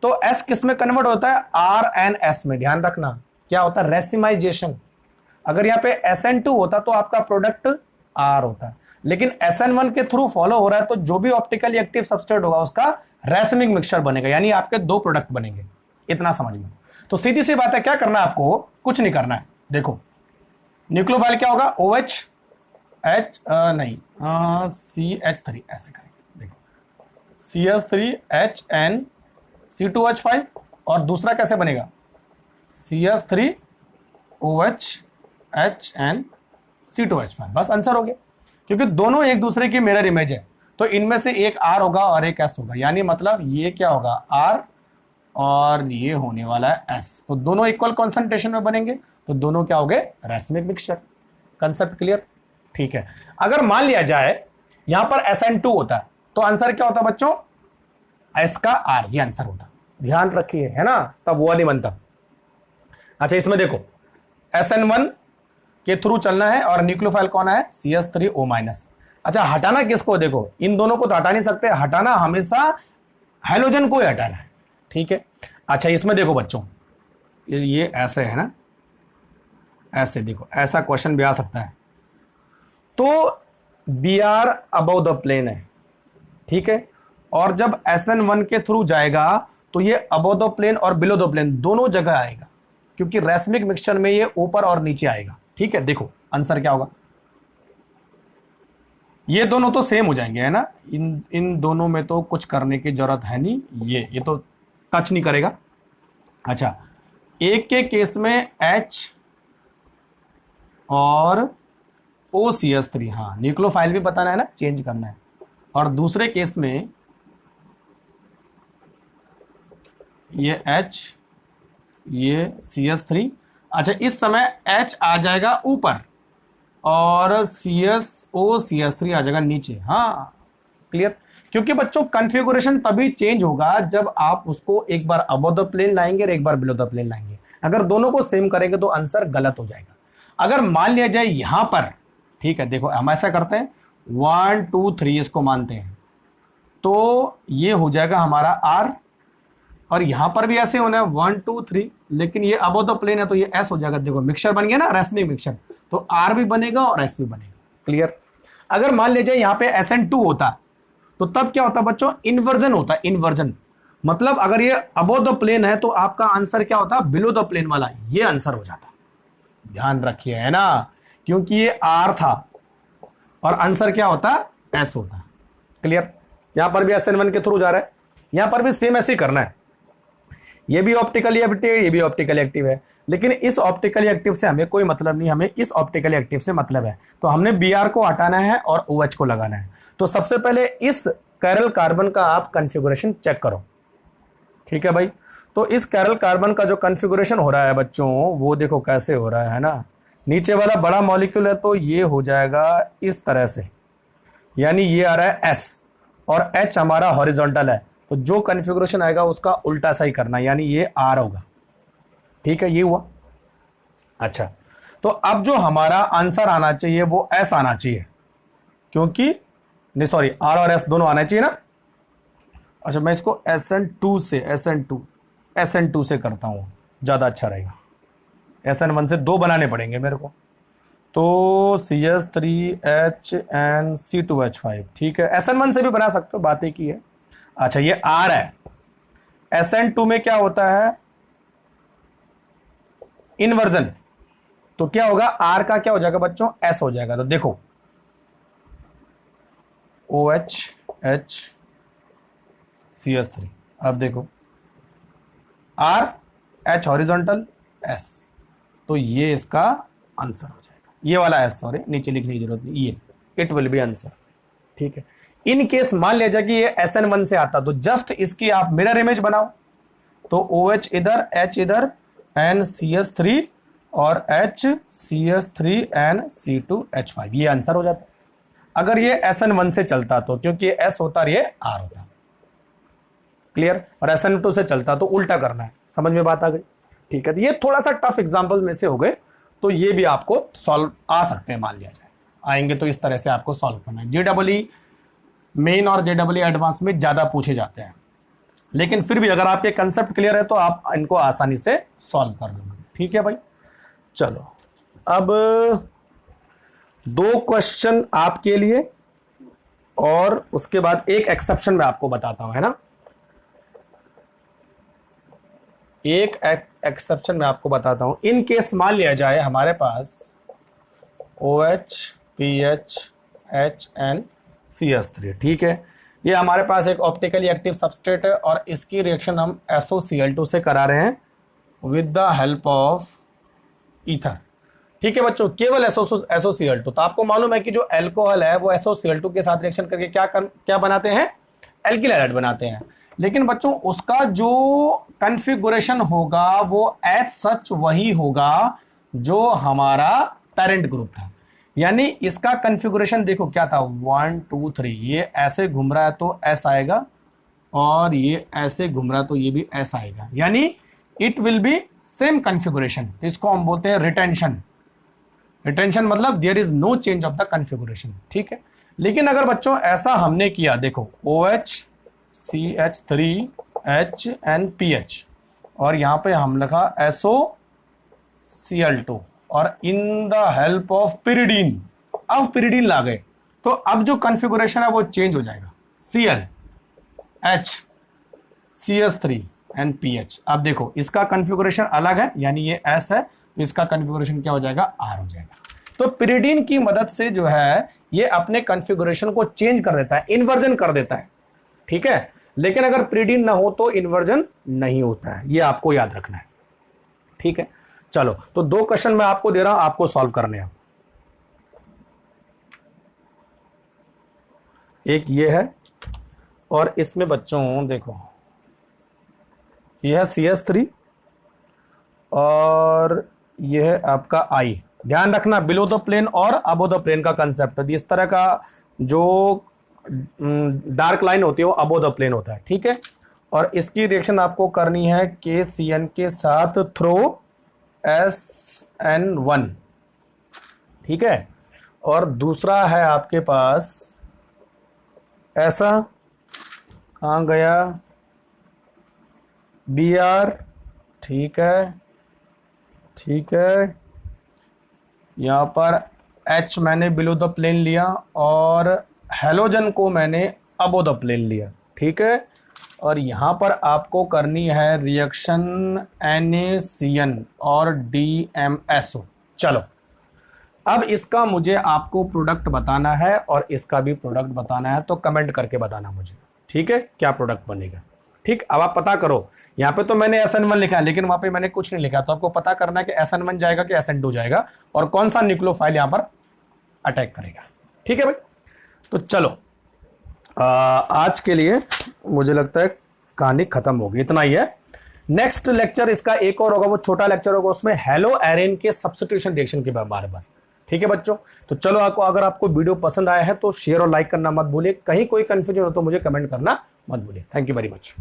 तो S किस में कन्वर्ट होता है, RNS में। ध्यान रखना क्या होता है, रेसिमाइजेशन। अगर यहाँ पे SN2 होता तो आपका प्रोडक्ट R होता है, लेकिन SN1 के थ्रू फॉलो हो रहा है, तो जो भी ऑप्टिकली एक्टिव सबस्ट्रेट होगा उसका रेसिमिक मिक्सचर बनेगा, यानी आपके 2 प्रोडक्ट बनेंगे। इतना समझ में। तो सीधी सी बात है, क्या करना है आपको, कुछ नहीं करना है। देखो न्यूक्लियोफाइल क्या होगा, OH H नहीं CH3, ऐसे करेंगे। देखो CH3HN C2H5, और दूसरा कैसे बनेगा, CH3OH HN C2H5, बस आंसर हो गया। क्योंकि दोनों एक दूसरे की मिरर इमेज है, तो इनमें से एक R होगा और एक S होगा, यानी मतलब ये क्या होगा R, और ये होने वाला है S। तो दोनों इक्वल कॉन्सेंट्रेशन में बनेंगे, तो दोनों क्या हो गए, रेसिमिक मिक्सचर। कंसेप्ट क्लियर, ठीक है। अगर मान लिया जाए यहां पर SN2 होता है, तो आंसर क्या होता बच्चों, S का R, ये आंसर होता। ध्यान रखिए, है ना, तब वो नहीं बनता। अच्छा इसमें देखो SN1 के थ्रू चलना है, और न्यूक्लियोफाइल कौन है, CH3O माइनस। अच्छा हटाना किसको, देखो इन दोनों को तो हटा नहीं सकते, हटाना हमेशा हाइड्रोजन को ही हटाना है, ठीक है। अच्छा इसमें देखो बच्चों, ये ऐसे है ना, ऐसे देखो, ऐसा क्वेश्चन भी आ सकता है। तो Br अबव द प्लेन है, ठीक है, और जब SN1 के थ्रू जाएगा तो ये अबव द प्लेन और बिलो द प्लेन दोनों जगह आएगा, क्योंकि रेसिमिक मिक्सचर में ये ऊपर और नीचे आएगा, ठीक है। देखो आंसर क्या होगा, ये दोनों तो सेम हो जाएंगे, है ना, इन दोनों में तो कुछ करने की जरूरत है नहीं, ये तो टच नहीं करेगा। अच्छा एक के केस में H और OCH3, हाँ न्यूक्लियोफाइल भी बताना है ना, चेंज करना है, और दूसरे केस में ये H, ये CH3। अच्छा इस समय H आ जाएगा ऊपर और OCH3 आ जाएगा नीचे, हाँ क्लियर। क्योंकि बच्चों कॉन्फ़िगरेशन तभी चेंज होगा जब आप उसको एक बार अबव द प्लेन लाएंगे और एक बार बिलो द प्लेन लाएंगे। अगर दोनों को सेम करेंगे तो आंसर गलत हो जाएगा। अगर मान लिया जाए यहां पर, ठीक है, देखो हम ऐसा करते हैं, 1 2 3 इसको मानते हैं, तो ये हो जाएगा हमारा आर, और यहां पर भी ऐसे होना है 1 2 3, लेकिन ये अबव द प्लेन है तो ये एस हो जाएगा। देखो मिक्सचर बन गया ना, रेसनिंग मिक्सचर, तो आर भी बनेगा और एस भी बनेगा। क्लियर। अगर मान लीजिए यहां पे SN2 होता तो तब क्या होता बच्चों, इन्वर्जन होता है। इन्वर्जन मतलब अगर ये अबव द प्लेन है तो आपका आंसर क्या होता, बिलो द प्लेन वाला, ये आंसर हो जाता। ध्यान रखिए, है ना, क्योंकि ये आर था और आंसर क्या होता, एस होता। क्लियर। यहां पर भी SN1 के थ्रू जा रहा है, यहां पर भी सेम ऐसे ही करना है। ये भी ऑप्टिकली एक्टिव है, ये भी ऑप्टिकली एक्टिव है, लेकिन इस ऑप्टिकली एक्टिव से हमें कोई मतलब नहीं, हमें इस ऑप्टिकली एक्टिव से मतलब है। तो हमने Br को हटाना है और OH को लगाना है। तो सबसे पहले इस कैरल कार्बन का आप कॉन्फ़िगरेशन चेक करो। ठीक है भाई। तो इस कैरल कार्बन का जो कॉन्फ़िगरेशन हो रहा है बच्चों, वो देखो कैसे हो रहा है ना। नीचे वाला बड़ा मॉलिक्यूल है तो ये हो जाएगा इस तरह से, यानी ये आ रहा है S और H हमारा हॉरिजॉन्टल है, तो जो कॉन्फ़िगरेशन आएगा उसका उल्टा सही करना, यानी ये R होगा। ठीक है, ये हुआ। अच्छा, तो अब जो हमारा आंसर आना चाहिए वो S आना चाहिए, क्योंकि नहीं सॉरी, R और S दोनों आना चाहिए ना। अच्छा, मैं इसको SN2 से करता हूँ, ज़्यादा अच्छा रहेगा। SN1 से 2 बनाने पड़ेंगे मेरे को, तो CS3HNC2H5। ठीक है, SN1 से भी बना सकते हो, बात एक ही है। अच्छा, ये R है। SN2 में क्या होता है, इन्वर्जन, तो क्या होगा, R का क्या हो जाएगा बच्चों, S हो जाएगा। तो देखो OH H CS3, अब देखो R H हॉरिजॉन्टल S, तो ये इसका आंसर हो जाएगा। ये वाला S, सॉरी नीचे लिखने की जरूरत नहीं, ये इट विल बी आंसर। ठीक है। इन केस मान लिया जाए कि ये SN1 से आता, तो जस्ट इसकी आप मिरर इमेज बनाओ, तो OH इधर, H इधर, NCS3 और HCS3NC2H5, ये आंसर हो जाता। अगर ये SN1 से चलता तो, क्योंकि ये S होता और ये R होता। क्लियर। और SN2 से चलता तो उल्टा करना है। समझ में बात आ गई। ठीक है, तो ये थोड़ा सा टफ एग्जांपल में से हो गए, तो ये भी आपको सॉल्व आ सकते हैं, मान लिया जाए आएंगे तो इस तरह से आपको सॉल्व करना है। JEE मेन और JEE एडवांस में ज़्यादा पूछे जाते हैं, लेकिन फिर भी अगर आपके कंसेप्ट क्लियर है तो आप इनको आसानी से सॉल्व कर लोगे। ठीक है भाई। चलो, अब 2 क्वेश्चन आपके लिए और उसके बाद एक एक्सेप्शन मैं आपको बताता हूं, है ना। एक एक्सेप्शन मैं आपको बताता हूं। इन केस मान लिया जाए हमारे पास OH PH HN CS3, ठीक है, ये हमारे पास एक ऑप्टिकली एक्टिव सबस्ट्रेट है और इसकी रिएक्शन हम SOCl2 से करा रहे हैं with the help of ether. ठीक है बच्चों, केवल SOCl2। तो आपको मालूम है कि जो एल्कोहल है वो SOCl2 के साथ रिएक्शन करके क्या बनाते हैं, एल्किल हैलाइड बनाते हैं। लेकिन बच्चों उसका जो कॉन्फ़िगरेशन होगा वो एज सच वही होगा जो हमारा पेरेंट ग्रुप था। यानी इसका कॉन्फ़िगरेशन देखो क्या था, 1 2 3, ये ऐसे घूम रहा है तो S आएगा, और ये ऐसे घूम रहा है तो ये भी S आएगा, यानी it will be same configuration. इसको हम बोलते हैं रिटेंशन। रिटेंशन मतलब there is no change of the configuration. ठीक है। लेकिन अगर बच्चों ऐसा हमने किया, देखो OH CH3 HNPH और यहां पे हम लिखा SOCl2 और in the help of pyridine, अब पिरिडीन ला गए, तो अब जो कॉन्फ़िगरेशन है वो चेंज हो जाएगा, Cl H CS3 NPH। अब देखो इसका कॉन्फ़िगरेशन अलग है, यानी ये S है, तो इसका कॉन्फ़िगरेशन क्या हो जाएगा, R हो जाएगा। तो पिरिडीन की मदद से जो है ये अपने कॉन्फ़िगरेशन को चेंज कर देता है, इन्वर्जन कर देता है। ठीक है। लेकिन अगर पिरिडीन ना हो तो इन्वर्जन नहीं होता है, ये आपको याद रखना है। ठीक है। चलो, तो 2 क्वेश्चन मैं आपको दे रहा हूं, आपको सॉल्व करने हैं। एक ये है और इसमें बच्चों देखो यह है CS3 और यह है आपका I। ध्यान रखना बिलो द प्लेन और अबो द प्लेन का कंसेप्ट है। इस तरह का जो डार्क लाइन होती है वो अबो द प्लेन होता है। ठीक है। और इसकी रिएक्शन आपको करनी है KCN के साथ थ्रो SN1। ठीक है। और दूसरा है आपके पास ऐसा, कहाँ गया, बी आर, ठीक है, ठीक है, यहाँ पर एच मैंने बिलो द प्लेन लिया और हेलोजन को मैंने अबो द प्लेन लिया, ठीक है। और यहाँ पर आपको करनी है रिएक्शन NaCN और DMSO। चलो, अब इसका मुझे आपको प्रोडक्ट बताना है और इसका भी प्रोडक्ट बताना है, तो कमेंट करके बताना मुझे, ठीक है, क्या प्रोडक्ट बनेगा। ठीक, अब आप पता करो, यहाँ पे तो मैंने SN1 लिखा है लेकिन वहां पे मैंने कुछ नहीं लिखा, तो आपको पता करना है कि SN1 जाएगा कि SN2 जाएगा और कौन सा न्यूक्लियोफाइल यहाँ पर अटैक करेगा। ठीक है भाई, तो चलो आज के लिए मुझे लगता है कहानी खत्म होगी, इतना ही है। नेक्स्ट लेक्चर इसका एक और होगा, वो छोटा लेक्चर होगा, उसमें हेलो एरिन के सब्स्टिट्यूशन रिएक्शन के बारे में। ठीक है बच्चों, तो चलो अगर आपको वीडियो पसंद आया है तो शेयर और लाइक करना मत भूलिए। कहीं कोई कंफ्यूजन हो तो मुझे कमेंट करना मत भूलिए। Thank you very much.